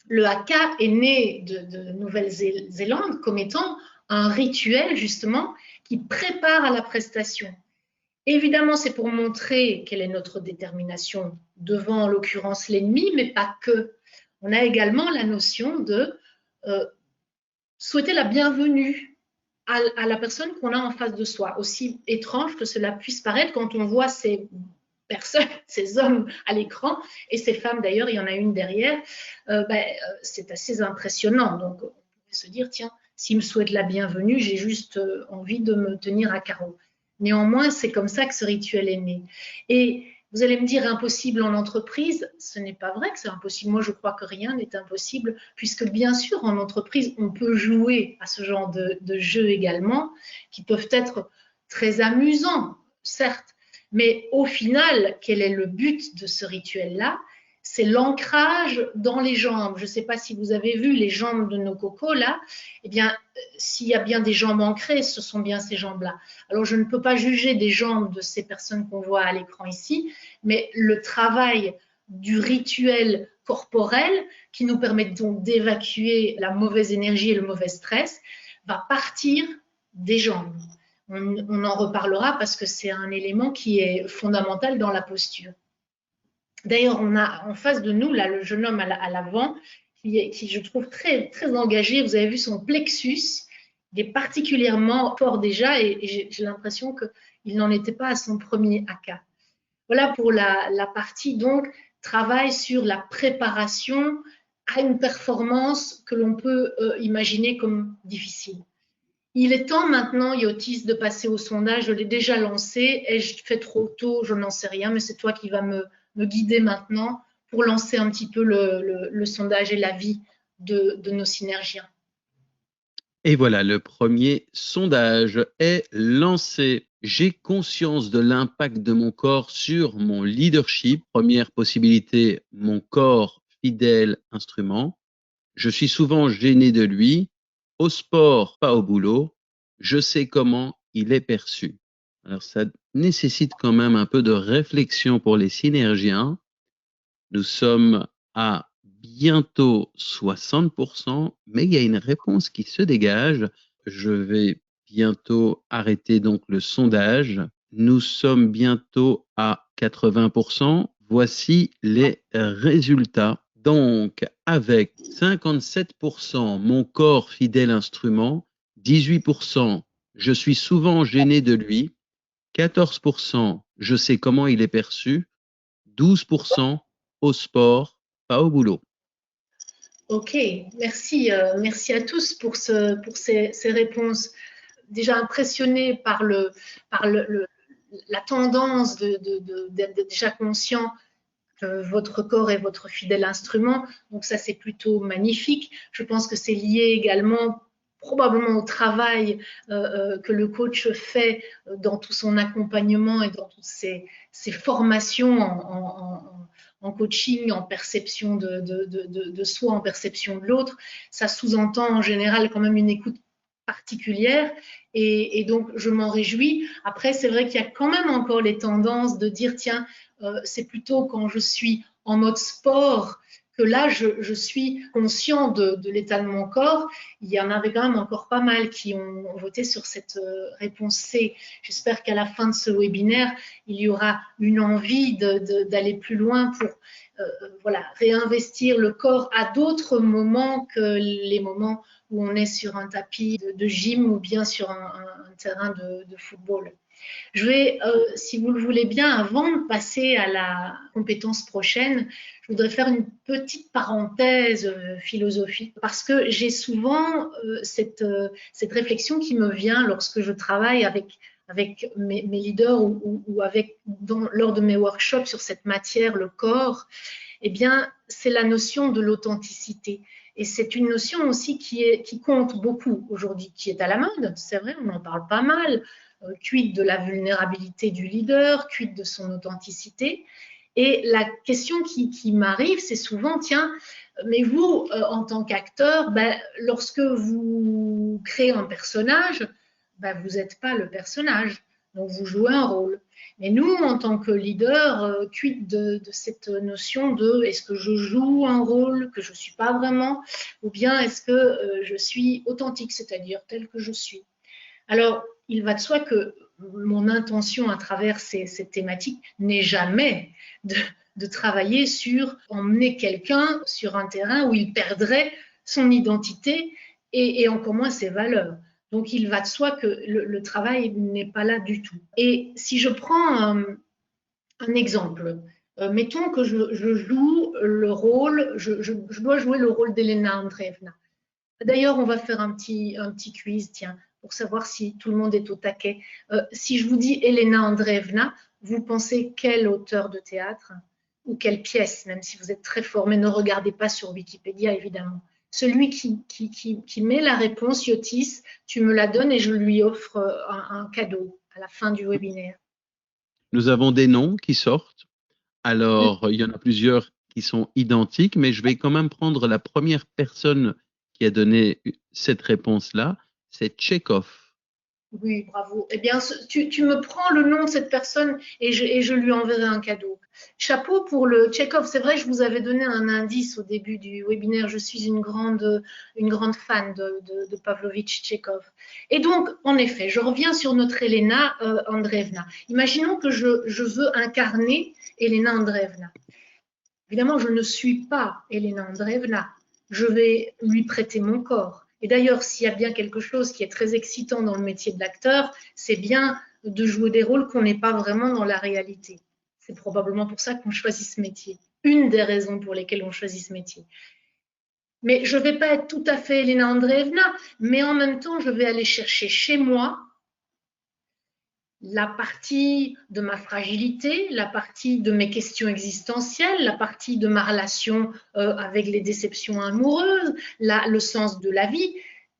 le haka est né de Nouvelle-Zélande comme étant un rituel justement qui prépare à la prestation. Évidemment, c'est pour montrer quelle est notre détermination devant, en l'occurrence, l'ennemi, mais pas que. On a également la notion de souhaiter la bienvenue à la personne qu'on a en face de soi. Aussi étrange que cela puisse paraître quand on voit ces personnes, ces hommes à l'écran, et ces femmes d'ailleurs, il y en a une derrière, c'est assez impressionnant. Donc, on peut se dire, tiens, s'il me souhaite la bienvenue, j'ai juste envie de me tenir à carreau. Néanmoins, c'est comme ça que ce rituel est né. Et vous allez me dire impossible en entreprise, ce n'est pas vrai que c'est impossible. Moi, je crois que rien n'est impossible, puisque bien sûr, en entreprise, on peut jouer à ce genre de jeux également, qui peuvent être très amusants, certes, mais au final, quel est le but de ce rituel-là? C'est l'ancrage dans les jambes. Je ne sais pas si vous avez vu les jambes de nos cocos là. Eh bien, s'il y a bien des jambes ancrées, ce sont bien ces jambes-là. Alors, je ne peux pas juger des jambes de ces personnes qu'on voit à l'écran ici, mais le travail du rituel corporel qui nous permet donc d'évacuer la mauvaise énergie et le mauvais stress va partir des jambes. On en reparlera parce que c'est un élément qui est fondamental dans la posture. D'ailleurs, on a en face de nous, là, le jeune homme à l'avant, qui je trouve très, très engagé. Vous avez vu son plexus, il est particulièrement fort déjà et j'ai l'impression qu'il n'en était pas à son premier haka. Voilà pour la partie, donc, travail sur la préparation à une performance que l'on peut imaginer comme difficile. Il est temps maintenant, Yotis, de passer au sondage. Je l'ai déjà lancé. Ai-je fait trop tôt? Je n'en sais rien, mais c'est toi qui vas me guider maintenant pour lancer un petit peu le sondage et l'avis de nos synergiens. Et voilà, le premier sondage est lancé. J'ai conscience de l'impact de mon corps sur mon leadership. Première possibilité, mon corps fidèle instrument. Je suis souvent gêné de lui. Au sport, pas au boulot. Je sais comment il est perçu. Alors ça nécessite quand même un peu de réflexion pour les synergiens. Nous sommes à bientôt 60%, mais il y a une réponse qui se dégage. Je vais bientôt arrêter donc le sondage. Nous sommes bientôt à 80%. Voici les résultats. Donc, avec 57%, mon corps fidèle instrument, 18%, je suis souvent gêné de lui, 14%, je sais comment il est perçu, 12%, au sport, pas au boulot. Ok, merci, merci à tous pour ces réponses. Déjà impressionné par la tendance d'être déjà conscient que votre corps est votre fidèle instrument. Donc ça, c'est plutôt magnifique. Je pense que c'est lié également probablement au travail que le coach fait dans tout son accompagnement et dans toutes ses formations en coaching, en perception de soi, en perception de l'autre. Ça sous-entend en général quand même une écoute particulière et donc je m'en réjouis. Après, c'est vrai qu'il y a quand même encore les tendances de dire tiens, c'est plutôt quand je suis en mode sport que là, je suis conscient de l'état de mon corps. Il y en avait quand même encore pas mal qui ont voté sur cette réponse C. J'espère qu'à la fin de ce webinaire, il y aura une envie d'aller plus loin pour voilà, réinvestir le corps à d'autres moments que les moments où on est sur un tapis de gym ou bien sur un terrain de football. Je vais, si vous le voulez bien, avant de passer à la compétence prochaine, je voudrais faire une petite parenthèse philosophique parce que j'ai souvent cette réflexion qui me vient lorsque je travaille avec mes leaders ou lors de mes workshops sur cette matière, le corps. Eh bien, c'est la notion de l'authenticité. Et c'est une notion aussi qui compte beaucoup aujourd'hui, qui est à la mode, c'est vrai, on en parle pas mal. Quid de la vulnérabilité du leader, quid de son authenticité. Et la question qui m'arrive, c'est souvent, tiens, mais vous, en tant qu'acteur, lorsque vous créez un personnage, vous n'êtes pas le personnage, donc vous jouez un rôle. Mais nous, en tant que leader, quid de cette notion de est-ce que je joue un rôle que je ne suis pas vraiment, ou bien est-ce que je suis authentique, c'est-à-dire tel que je suis. Alors, il va de soi que mon intention à travers cette thématique n'est jamais de travailler sur emmener quelqu'un sur un terrain où il perdrait son identité et encore moins ses valeurs. Donc, il va de soi que le travail n'est pas là du tout. Et si je prends un exemple, mettons que je joue le rôle, je dois jouer le rôle d'Elena Andreevna. D'ailleurs, on va faire un petit quiz, tiens, pour savoir si tout le monde est au taquet. Si je vous dis Elena Andreevna, vous pensez quel auteur de théâtre ou quelle pièce, même si vous êtes très fort, mais ne regardez pas sur Wikipédia, évidemment. Celui qui met la réponse, Yotis, tu me la donnes et je lui offre un cadeau à la fin du webinaire. Nous avons des noms qui sortent. Alors, il y en a plusieurs qui sont identiques, mais je vais quand même prendre la première personne qui a donné cette réponse-là, c'est Tchekhov. Oui, bravo. Eh bien, tu me prends le nom de cette personne et je lui enverrai un cadeau. Chapeau pour le Tchekhov. C'est vrai, je vous avais donné un indice au début du webinaire. Je suis une grande fan de Pavlovitch Tchekhov. Et donc, en effet, je reviens sur notre Elena Andreevna. Imaginons que je veux incarner Elena Andreevna. Évidemment, je ne suis pas Elena Andreevna. Je vais lui prêter mon corps. Et d'ailleurs, s'il y a bien quelque chose qui est très excitant dans le métier de l'acteur, c'est bien de jouer des rôles qu'on n'est pas vraiment dans la réalité. C'est probablement pour ça qu'on choisit ce métier. Une des raisons pour lesquelles on choisit ce métier. Mais je ne vais pas être tout à fait Elena Andreevna, mais en même temps, je vais aller chercher chez moi la partie de ma fragilité, la partie de mes questions existentielles, la partie de ma relation avec les déceptions amoureuses, le sens de la vie.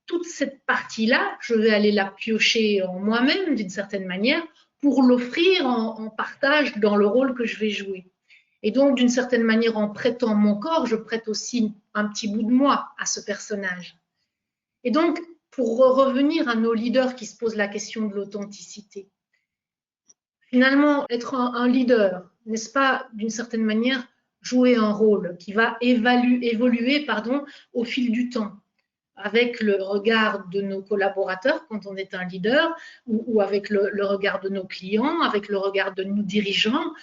Toute cette partie-là, je vais aller la piocher en moi-même d'une certaine manière pour l'offrir en partage dans le rôle que je vais jouer. Et donc, d'une certaine manière, en prêtant mon corps, je prête aussi un petit bout de moi à ce personnage. Et donc, pour revenir à nos leaders qui se posent la question de l'authenticité, finalement, être un leader, n'est-ce pas, d'une certaine manière, jouer un rôle qui va évoluer au fil du temps, avec le regard de nos collaborateurs quand on est un leader, ou avec le regard de nos clients, avec le regard de nos dirigeants.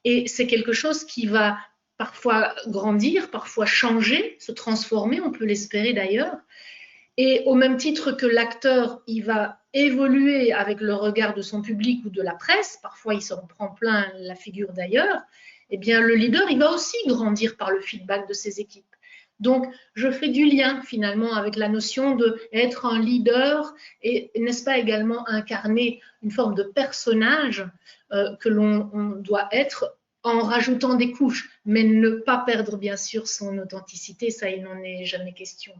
Et c'est quelque chose qui va parfois grandir, parfois changer, se transformer, on peut l'espérer d'ailleurs. Et au même titre que l'acteur, il va évoluer avec le regard de son public ou de la presse, parfois il s'en prend plein la figure d'ailleurs, eh bien le leader, il va aussi grandir par le feedback de ses équipes. Donc, je fais du lien finalement avec la notion d'être un leader et n'est-ce pas également incarner une forme de personnage que l'on doit être en rajoutant des couches, mais ne pas perdre bien sûr son authenticité, ça il n'en est jamais question,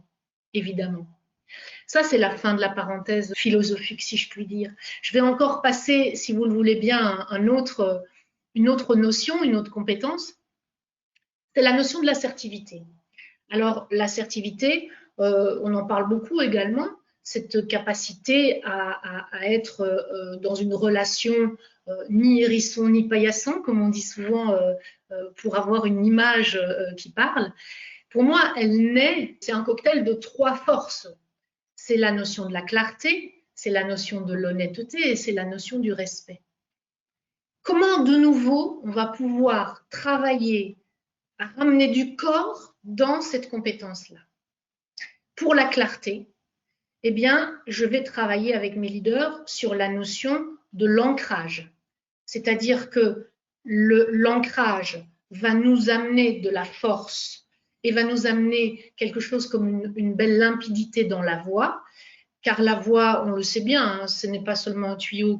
évidemment. Ça, c'est la fin de la parenthèse philosophique, si je puis dire. Je vais encore passer, si vous le voulez bien, une autre notion, une autre compétence. C'est la notion de l'assertivité. Alors, l'assertivité, on en parle beaucoup également, cette capacité à être dans une relation ni hérisson ni paillasson, comme on dit souvent, pour avoir une image qui parle. Pour moi, c'est un cocktail de 3 forces. C'est la notion de la clarté, c'est la notion de l'honnêteté et c'est la notion du respect. Comment de nouveau on va pouvoir travailler à ramener du corps dans cette compétence-là? Pour la clarté, eh bien, je vais travailler avec mes leaders sur la notion de l'ancrage. C'est-à-dire que l'ancrage va nous amener de la force et va nous amener quelque chose comme une belle limpidité dans la voix, car la voix, on le sait bien, hein, ce n'est pas seulement un tuyau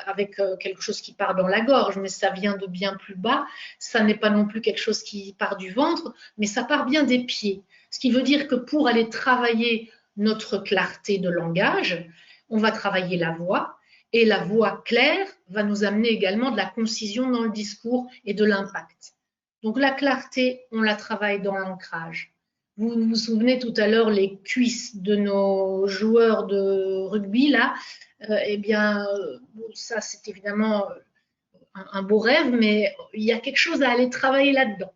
avec quelque chose qui part dans la gorge, mais ça vient de bien plus bas, ça n'est pas non plus quelque chose qui part du ventre, mais ça part bien des pieds. Ce qui veut dire que pour aller travailler notre clarté de langage, on va travailler la voix, et la voix claire va nous amener également de la concision dans le discours et de l'impact. Donc la clarté, on la travaille dans l'ancrage. Vous vous souvenez tout à l'heure les cuisses de nos joueurs de rugby là, eh bien ça c'est évidemment un beau rêve, mais il y a quelque chose à aller travailler là-dedans.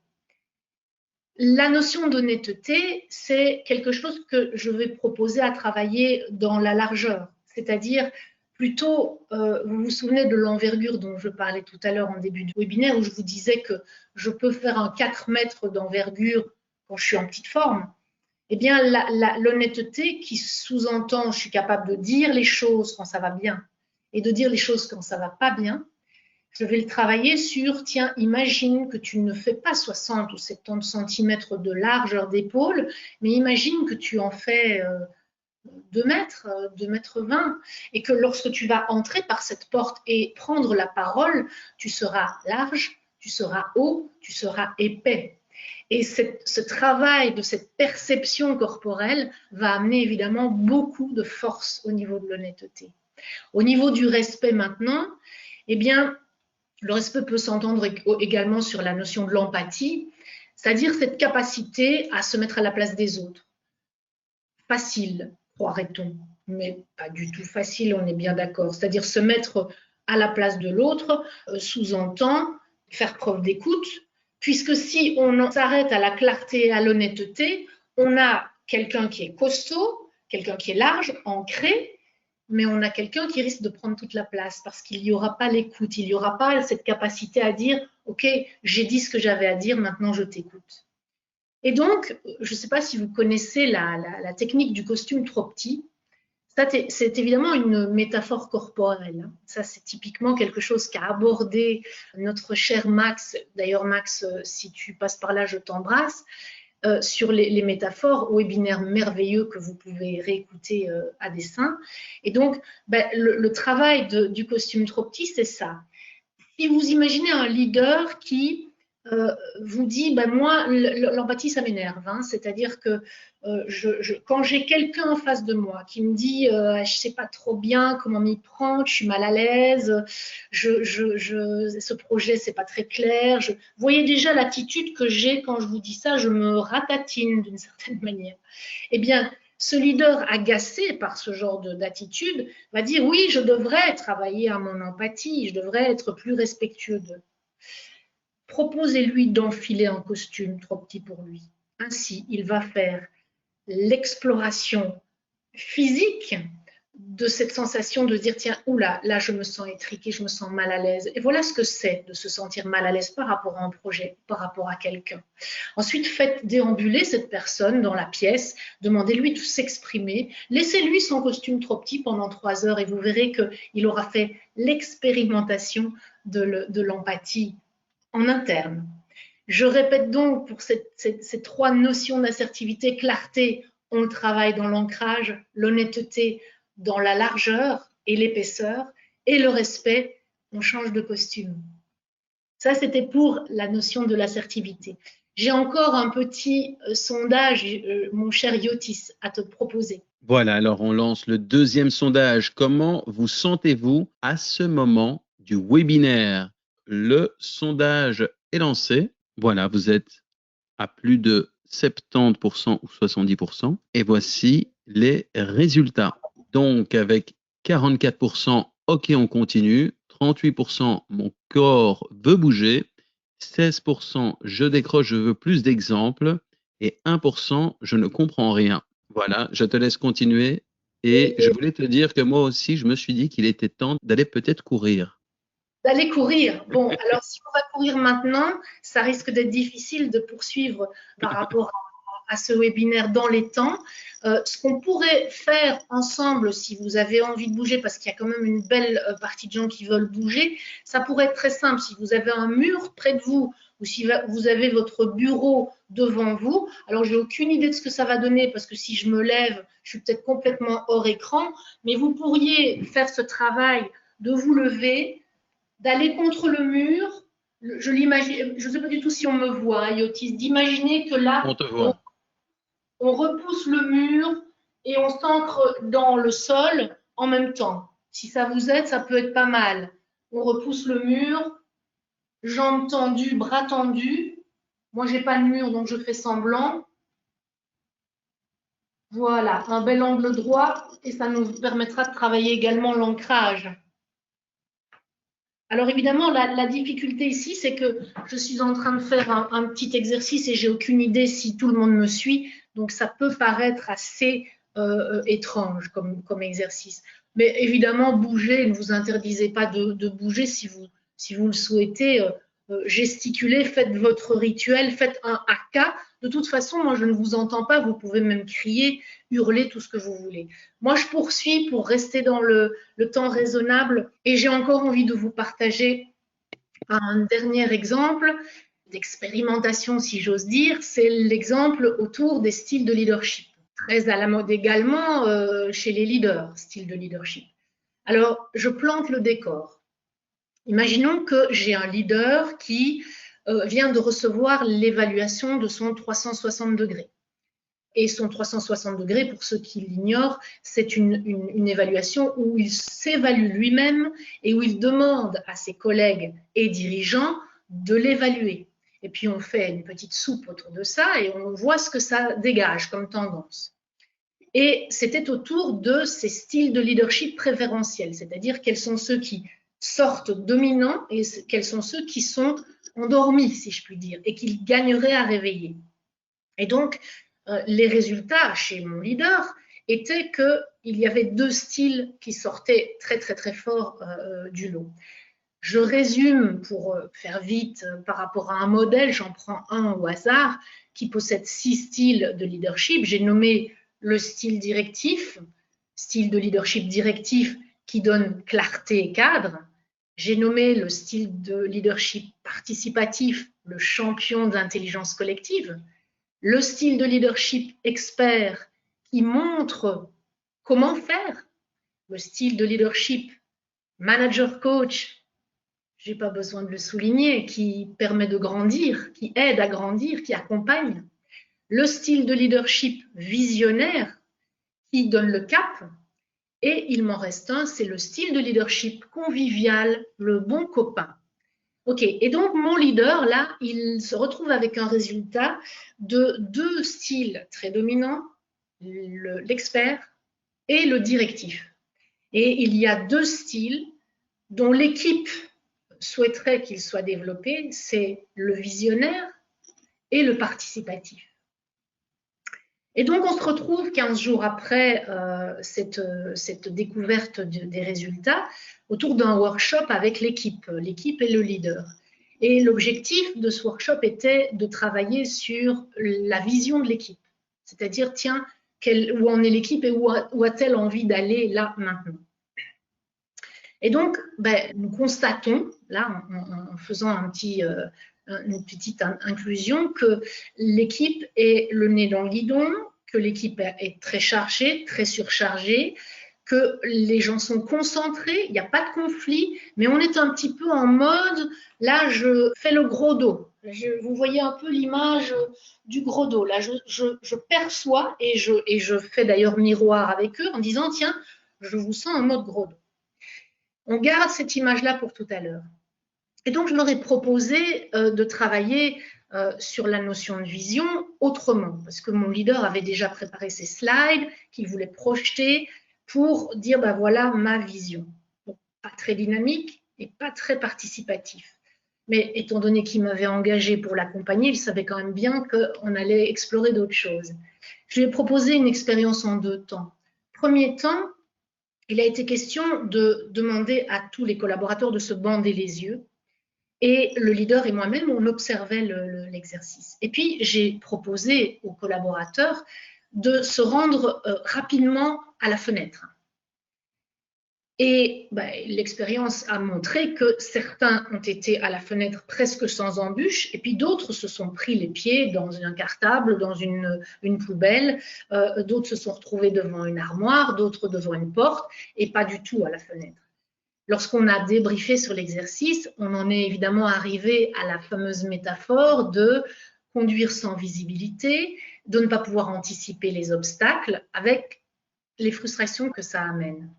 La notion d'honnêteté, c'est quelque chose que je vais proposer à travailler dans la largeur, c'est-à-dire plutôt, vous vous souvenez de l'envergure dont je parlais tout à l'heure en début du webinaire, où je vous disais que je peux faire un 4 mètres d'envergure quand je suis en petite forme. Eh bien, l'honnêteté qui sous-entend, je suis capable de dire les choses quand ça va bien et de dire les choses quand ça va pas bien, je vais le travailler sur, tiens, imagine que tu ne fais pas 60 ou 70 cm de largeur d'épaule, mais imagine que tu en fais 2 mètres, 2 mètres 20, et que lorsque tu vas entrer par cette porte et prendre la parole, tu seras large, tu seras haut, tu seras épais. Et ce travail de cette perception corporelle va amener évidemment beaucoup de force au niveau de l'honnêteté. Au niveau du respect maintenant, eh bien, le respect peut s'entendre également sur la notion de l'empathie, c'est-à-dire cette capacité à se mettre à la place des autres. Facile, croirait-on, mais pas du tout facile, on est bien d'accord. C'est-à-dire se mettre à la place de l'autre sous-entend faire preuve d'écoute, puisque si on s'arrête à la clarté et à l'honnêteté, on a quelqu'un qui est costaud, quelqu'un qui est large, ancré, mais on a quelqu'un qui risque de prendre toute la place parce qu'il n'y aura pas l'écoute, il n'y aura pas cette capacité à dire « Ok, j'ai dit ce que j'avais à dire, maintenant je t'écoute ». Et donc, je ne sais pas si vous connaissez la technique du costume trop petit. C'est évidemment une métaphore corporelle. Ça, c'est typiquement quelque chose qu'a abordé notre cher Max. D'ailleurs, Max, si tu passes par là, je t'embrasse. Sur les métaphores, webinaire merveilleux que vous pouvez réécouter à dessein. Et donc, le travail du costume trop petit, c'est ça. Si vous imaginez un leader qui vous dit, moi, l'empathie, ça m'énerve. Hein, c'est-à-dire que quand j'ai quelqu'un en face de moi qui me dit, je ne sais pas trop bien comment m'y prendre, je suis mal à l'aise, ce projet, c'est pas très clair. Vous voyez déjà l'attitude que j'ai quand je vous dis ça, je me ratatine d'une certaine manière. Eh bien, ce leader agacé par ce genre d'attitude va dire, oui, je devrais travailler à mon empathie, je devrais être plus respectueux d'eux. Proposez-lui d'enfiler un costume trop petit pour lui. Ainsi, il va faire l'exploration physique de cette sensation de dire tiens, oula, là je me sens étriquée, je me sens mal à l'aise. Et voilà ce que c'est de se sentir mal à l'aise par rapport à un projet, par rapport à quelqu'un. Ensuite, faites déambuler cette personne dans la pièce, demandez-lui de s'exprimer, laissez-lui son costume trop petit pendant 3 heures et vous verrez qu'il aura fait l'expérimentation de l'empathie en interne. Je répète donc pour ces 3 notions d'assertivité, clarté, on le travaille dans l'ancrage, l'honnêteté dans la largeur et l'épaisseur, et le respect, on change de costume. Ça, c'était pour la notion de l'assertivité. J'ai encore un petit sondage, mon cher Yotis, à te proposer. Voilà, alors on lance le deuxième sondage. Comment vous sentez-vous à ce moment du webinaire? Le sondage est lancé. Voilà, vous êtes à plus de 70% ou 70%. Et voici les résultats. Donc, avec 44%, OK, on continue. 38%, mon corps veut bouger. 16%, je décroche, je veux plus d'exemples. Et 1%, je ne comprends rien. Voilà, je te laisse continuer. Et je voulais te dire que moi aussi, je me suis dit qu'il était temps d'aller peut-être courir. D'aller courir. Bon, alors si on va courir maintenant, ça risque d'être difficile de poursuivre par rapport à ce webinaire dans les temps. Ce qu'on pourrait faire ensemble, si vous avez envie de bouger, parce qu'il y a quand même une belle partie de gens qui veulent bouger, ça pourrait être très simple. Si vous avez un mur près de vous ou si vous avez votre bureau devant vous, alors j'ai aucune idée de ce que ça va donner parce que si je me lève, je suis peut-être complètement hors écran, mais vous pourriez faire ce travail de vous lever, d'aller contre le mur, je l'imagine, je ne sais pas du tout si on me voit, Yotis, d'imaginer que là, On te voit. on repousse le mur et on s'ancre dans le sol en même temps. Si ça vous aide, ça peut être pas mal. On repousse le mur, jambes tendues, bras tendus. Moi, j'ai pas de mur, donc je fais semblant. Voilà, un bel angle droit et ça nous permettra de travailler également l'ancrage. Alors évidemment, la difficulté ici, c'est que je suis en train de faire un petit exercice et j'ai aucune idée si tout le monde me suit. Donc ça peut paraître assez étrange comme exercice. Mais évidemment, bougez, ne vous interdisez pas de bouger si vous le souhaitez. Gesticulez, faites votre rituel, faites un haka. De toute façon, moi, je ne vous entends pas. Vous pouvez même crier, hurler, tout ce que vous voulez. Moi, je poursuis pour rester dans le temps raisonnable et j'ai encore envie de vous partager un dernier exemple d'expérimentation, si j'ose dire. C'est l'exemple autour des styles de leadership. Très à la mode également chez les leaders, style de leadership. Alors, je plante le décor. Imaginons que j'ai un leader qui vient de recevoir l'évaluation de son 360 degrés. Et son 360 degrés, pour ceux qui l'ignorent, c'est une évaluation où il s'évalue lui-même et où il demande à ses collègues et dirigeants de l'évaluer. Et puis on fait une petite soupe autour de ça et on voit ce que ça dégage comme tendance. Et c'était autour de ces styles de leadership préférentiels, c'est-à-dire quels sont ceux qui sortent dominants et quels sont ceux qui sont endormis, si je puis dire, et qui gagneraient à réveiller. Et donc, les résultats chez mon leader étaient qu'il y avait deux styles qui sortaient très, très, très fort du lot. Je résume pour faire vite par rapport à un modèle, j'en prends un au hasard, qui possède 6 styles de leadership. J'ai nommé le style directif, style de leadership directif qui donne clarté et cadre. J'ai nommé le style de leadership participatif, le champion d'intelligence collective. Le style de leadership expert qui montre comment faire. Le style de leadership manager coach, je n'ai pas besoin de le souligner, qui permet de grandir, qui aide à grandir, qui accompagne. Le style de leadership visionnaire qui donne le cap. Et il m'en reste un, c'est le style de leadership convivial, le bon copain. Ok, et donc mon leader, là, il se retrouve avec un résultat de 2 styles très dominants, l'expert et le directif. Et il y a 2 styles dont l'équipe souhaiterait qu'ils soient développés, c'est le visionnaire et le participatif. Et donc, on se retrouve 15 jours après cette découverte des résultats autour d'un workshop avec l'équipe et le leader. Et l'objectif de ce workshop était de travailler sur la vision de l'équipe. C'est-à-dire, tiens, où en est l'équipe et où a-t-elle envie d'aller là, maintenant. Et donc, nous constatons, là, en faisant une petite inclusion, que l'équipe est le nez dans le guidon, que l'équipe est très chargée, très surchargée, que les gens sont concentrés, il n'y a pas de conflit, mais on est un petit peu en mode, là, je fais le gros dos. Vous voyez un peu l'image du gros dos. Là, je perçois et je fais d'ailleurs miroir avec eux en disant, tiens, je vous sens en mode gros dos. On garde cette image-là pour tout à l'heure. Et donc, je leur ai proposé de travailler sur la notion de vision autrement, parce que mon leader avait déjà préparé ses slides qu'il voulait projeter pour dire, voilà ma vision. Donc, pas très dynamique et pas très participatif. Mais étant donné qu'il m'avait engagé pour l'accompagner, il savait quand même bien qu'on allait explorer d'autres choses. Je lui ai proposé une expérience en 2 temps. Premier temps, il a été question de demander à tous les collaborateurs de se bander les yeux. Et le leader et moi-même, on observait l'exercice. Et puis, j'ai proposé aux collaborateurs de se rendre rapidement à la fenêtre. Et l'expérience a montré que certains ont été à la fenêtre presque sans embûche, et puis d'autres se sont pris les pieds dans un cartable, dans une poubelle, d'autres se sont retrouvés devant une armoire, d'autres devant une porte, et pas du tout à la fenêtre. Lorsqu'on a débriefé sur l'exercice, on en est évidemment arrivé à la fameuse métaphore de conduire sans visibilité, de ne pas pouvoir anticiper les obstacles avec les frustrations que ça amène.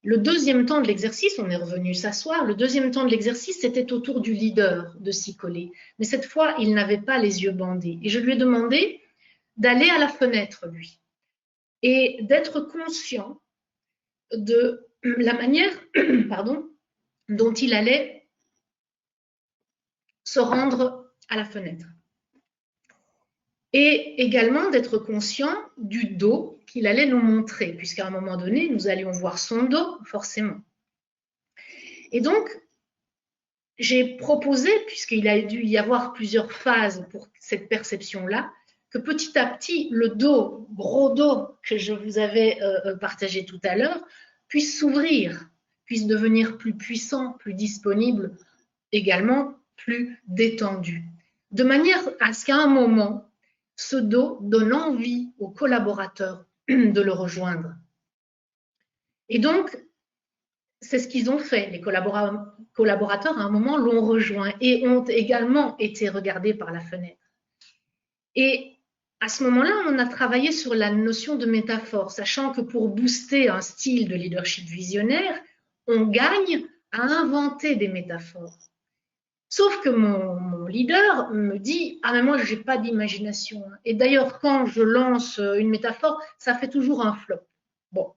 Le deuxième temps de l'exercice, on est revenu s'asseoir, le deuxième temps de l'exercice, c'était autour du leader de s'y coller. Mais cette fois, il n'avait pas les yeux bandés. Et je lui ai demandé d'aller à la fenêtre, lui, et d'être conscient de la manière dont il allait se rendre à la fenêtre. Et également d'être conscient du dos qu'il allait nous montrer, puisqu'à un moment donné, nous allions voir son dos, forcément. Et donc, j'ai proposé, puisqu'il a dû y avoir plusieurs phases pour cette perception-là, que petit à petit, le dos, gros dos que je vous avais partagé tout à l'heure, puisse s'ouvrir, puisse devenir plus puissant, plus disponible, également plus détendu. De manière à ce qu'à un moment, ce dos donne envie aux collaborateurs de le rejoindre. Et donc, c'est ce qu'ils ont fait. Les collaborateurs, à un moment, l'ont rejoint et ont également été regardés par la fenêtre. Et à ce moment-là, on a travaillé sur la notion de métaphore, sachant que pour booster un style de leadership visionnaire, on gagne à inventer des métaphores. Sauf que mon leader me dit « Ah mais moi, je n'ai pas d'imagination. » Et d'ailleurs, quand je lance une métaphore, ça fait toujours un flop. Bon.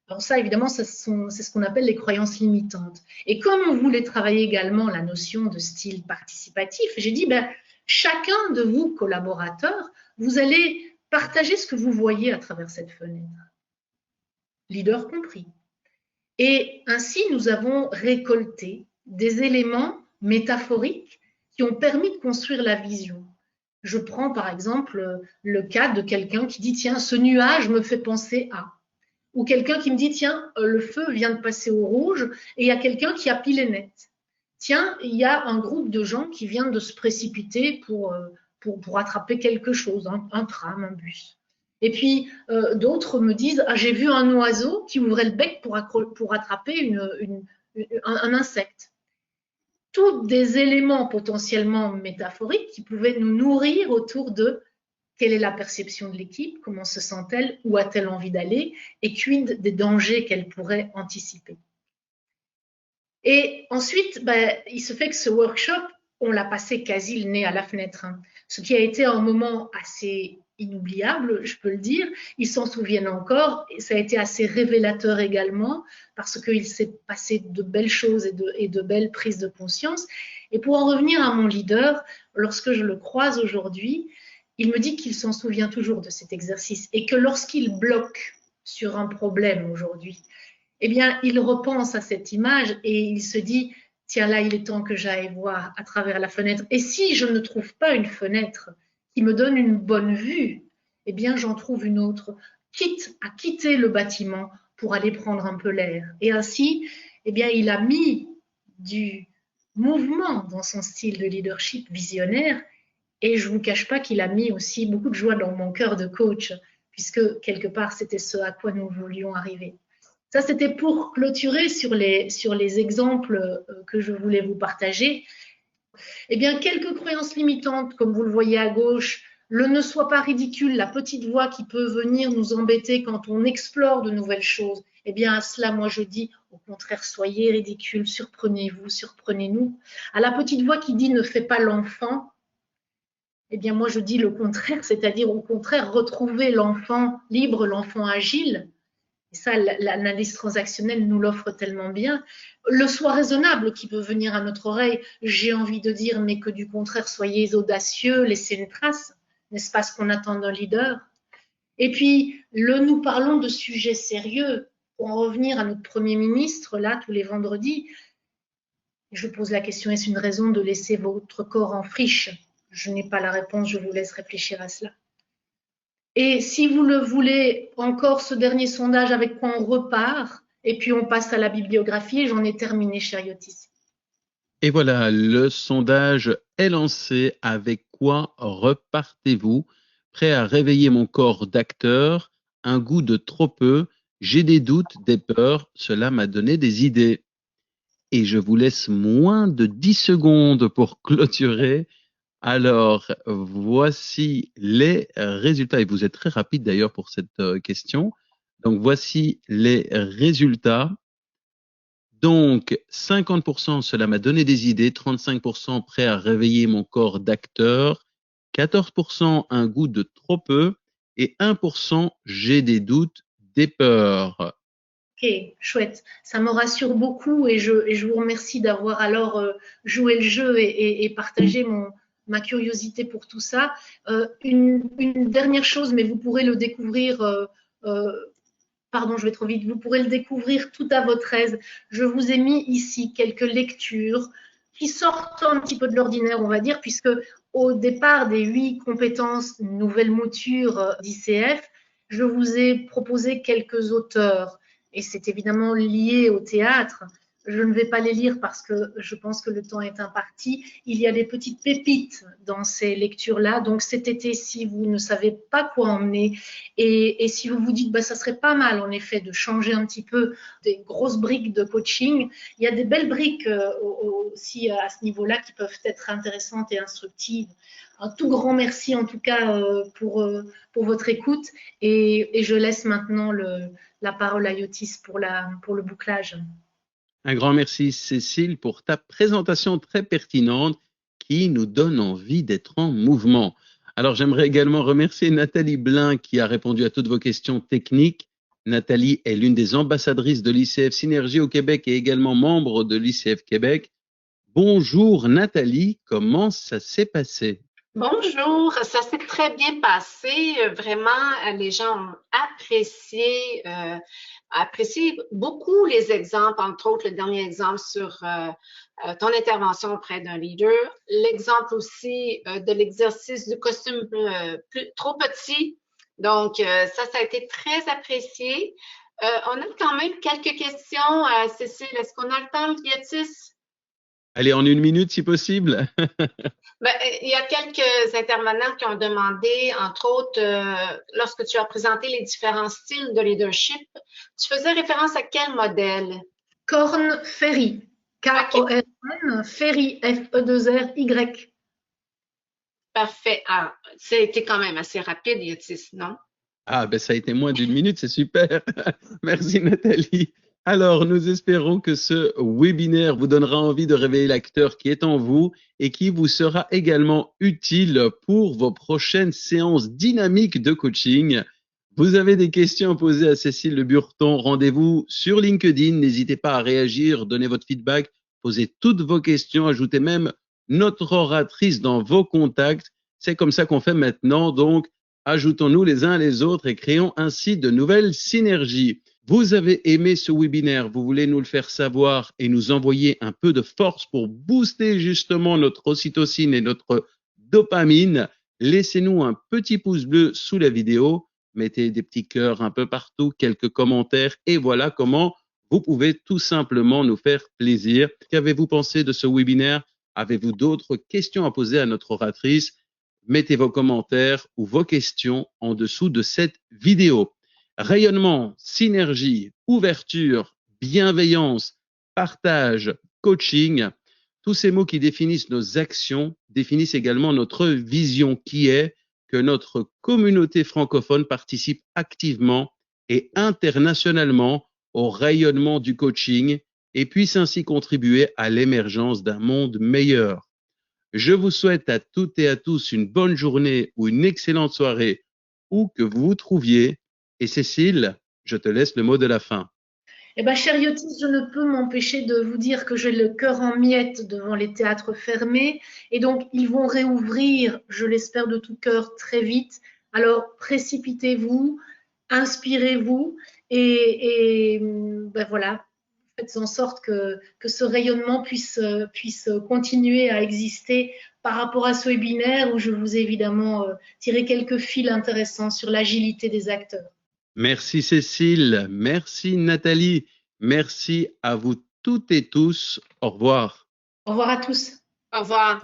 Alors ça, évidemment, c'est ce qu'on appelle les croyances limitantes. Et comme on voulait travailler également la notion de style participatif, j'ai dit chacun de vous, collaborateurs, vous allez partager ce que vous voyez à travers cette fenêtre. Leader compris. Et ainsi, nous avons récolté des éléments métaphoriques qui ont permis de construire la vision. Je prends par exemple le cas de quelqu'un qui dit « Tiens, ce nuage me fait penser à ». Ou quelqu'un qui me dit « Tiens, le feu vient de passer au rouge et il y a quelqu'un qui a pilé net. Tiens, il y a un groupe de gens qui viennent de se précipiter pour attraper quelque chose, un tram, un bus. » Et puis, d'autres me disent « Ah, j'ai vu un oiseau qui ouvrait le bec pour attraper un insecte. » Tous des éléments potentiellement métaphoriques qui pouvaient nous nourrir autour de quelle est la perception de l'équipe, comment se sent-elle, où a-t-elle envie d'aller, et quid des dangers qu'elle pourrait anticiper. Et ensuite, il se fait que ce workshop, on l'a passé quasi le nez à la fenêtre, ce qui a été un moment assez inoubliable, je peux le dire. Ils s'en souviennent encore, et ça a été assez révélateur également, parce qu'il s'est passé de belles choses et de belles prises de conscience. Et pour en revenir à mon leader, lorsque je le croise aujourd'hui, il me dit qu'il s'en souvient toujours de cet exercice et que lorsqu'il bloque sur un problème aujourd'hui, eh bien, il repense à cette image et il se dit « Tiens, là, il est temps que j'aille voir à travers la fenêtre. Et si je ne trouve pas une fenêtre qui me donne une bonne vue, eh bien, j'en trouve une autre, quitte à quitter le bâtiment pour aller prendre un peu l'air. » Et ainsi, eh bien, il a mis du mouvement dans son style de leadership visionnaire. Et je ne vous cache pas qu'il a mis aussi beaucoup de joie dans mon cœur de coach, puisque quelque part, c'était ce à quoi nous voulions arriver. Ça, c'était pour clôturer sur les exemples que je voulais vous partager. Eh bien, quelques croyances limitantes, comme vous le voyez à gauche, le ne sois pas ridicule, la petite voix qui peut venir nous embêter quand on explore de nouvelles choses. Eh bien, à cela, moi, je dis, au contraire, soyez ridicule, surprenez-vous, surprenez-nous. À la petite voix qui dit ne fais pas l'enfant, eh bien, moi, je dis le contraire, c'est-à-dire au contraire, retrouver l'enfant libre, l'enfant agile. Et ça, l'analyse transactionnelle nous l'offre tellement bien. Le soi raisonnable qui peut venir à notre oreille, j'ai envie de dire, mais que du contraire, soyez audacieux, laissez une trace, n'est-ce pas ce qu'on attend d'un leader? Et puis, nous parlons de sujets sérieux. Pour en revenir à notre Premier ministre, là, tous les vendredis, je pose la question, est-ce une raison de laisser votre corps en friche? Je n'ai pas la réponse, je vous laisse réfléchir à cela. Et si vous le voulez, encore ce dernier sondage avec quoi on repart, et puis on passe à la bibliographie, et j'en ai terminé, cher Yotis. Et voilà, le sondage est lancé. Avec quoi repartez-vous? Prêt à réveiller mon corps d'acteur? Un goût de trop peu? J'ai des doutes, des peurs, cela m'a donné des idées. Et je vous laisse moins de 10 secondes pour clôturer Alors, voici les résultats. Et vous êtes très rapide d'ailleurs pour cette question. Donc, voici les résultats. Donc, 50%, cela m'a donné des idées, 35% prêt à réveiller mon corps d'acteur, 14% un goût de trop peu et 1% j'ai des doutes, des peurs. Ok, chouette. Ça me rassure beaucoup et je vous remercie d'avoir alors joué le jeu et partagé ma curiosité pour tout ça. Une dernière chose, mais vous pourrez le découvrir. Euh, Pardon, je vais trop vite. Vous pourrez le découvrir tout à votre aise. Je vous ai mis ici quelques lectures qui sortent un petit peu de l'ordinaire, on va dire, puisque au départ des 8 compétences nouvelle mouture d'ICF, je vous ai proposé quelques auteurs. Et c'est évidemment lié au théâtre. Je ne vais pas les lire parce que je pense que le temps est imparti. Il y a des petites pépites dans ces lectures-là. Donc cet été, si vous ne savez pas quoi emmener, et si vous vous dites, bah, ça serait pas mal en effet de changer un petit peu des grosses briques de coaching, il y a des belles briques aussi à ce niveau-là qui peuvent être intéressantes et instructives. Un tout grand merci en tout cas pour votre écoute et je laisse maintenant la parole à Yotis pour le bouclage. Un grand merci, Cécile, pour ta présentation très pertinente qui nous donne envie d'être en mouvement. Alors, j'aimerais également remercier Nathalie Blin qui a répondu à toutes vos questions techniques. Nathalie est l'une des ambassadrices de l'ICF Synergie au Québec et également membre de l'ICF Québec. Bonjour Nathalie, comment ça s'est passé? Bonjour, ça s'est très bien passé. Vraiment, les gens ont apprécié beaucoup les exemples, entre autres le dernier exemple sur ton intervention auprès d'un leader. L'exemple aussi de l'exercice du costume trop petit. Donc, ça a été très apprécié. On a quand même quelques questions. Cécile, est-ce qu'on a le temps, Yatis? Allez, en 1 minute si possible. Ben, il y a quelques intervenants qui ont demandé, entre autres, lorsque tu as présenté les différents styles de leadership, tu faisais référence à quel modèle? Korn Ferry. K-O-R-N, Ferry, F-E-2-R-Y. Parfait. Ah, ça a été quand même assez rapide, Yatis, non? Ah, ben ça a été moins d'1 minute, c'est super. Merci Nathalie. Alors, nous espérons que ce webinaire vous donnera envie de réveiller l'acteur qui est en vous et qui vous sera également utile pour vos prochaines séances dynamiques de coaching. Vous avez des questions à poser à Cécile Le Burton, rendez-vous sur LinkedIn. N'hésitez pas à réagir, donnez votre feedback, posez toutes vos questions, ajoutez même notre oratrice dans vos contacts. C'est comme ça qu'on fait maintenant, donc ajoutons-nous les uns les autres et créons ainsi de nouvelles synergies. Vous avez aimé ce webinaire, vous voulez nous le faire savoir et nous envoyer un peu de force pour booster justement notre ocytocine et notre dopamine, laissez-nous un petit pouce bleu sous la vidéo, mettez des petits cœurs un peu partout, quelques commentaires et voilà comment vous pouvez tout simplement nous faire plaisir. Qu'avez-vous pensé de ce webinaire? Avez-vous d'autres questions à poser à notre oratrice? Mettez vos commentaires ou vos questions en dessous de cette vidéo. Rayonnement, synergie, ouverture, bienveillance, partage, coaching, tous ces mots qui définissent nos actions définissent également notre vision qui est que notre communauté francophone participe activement et internationalement au rayonnement du coaching et puisse ainsi contribuer à l'émergence d'un monde meilleur. Je vous souhaite à toutes et à tous une bonne journée ou une excellente soirée où que vous vous trouviez. Et Cécile, je te laisse le mot de la fin. Eh bien, cher Yotis, je ne peux m'empêcher de vous dire que j'ai le cœur en miettes devant les théâtres fermés. Et donc, ils vont réouvrir, je l'espère de tout cœur, très vite. Alors, précipitez-vous, inspirez-vous et ben voilà, faites en sorte que ce rayonnement puisse continuer à exister par rapport à ce webinaire où je vous ai évidemment tiré quelques fils intéressants sur l'agilité des acteurs. Merci Cécile, merci Nathalie, merci à vous toutes et tous. Au revoir. Au revoir à tous. Au revoir.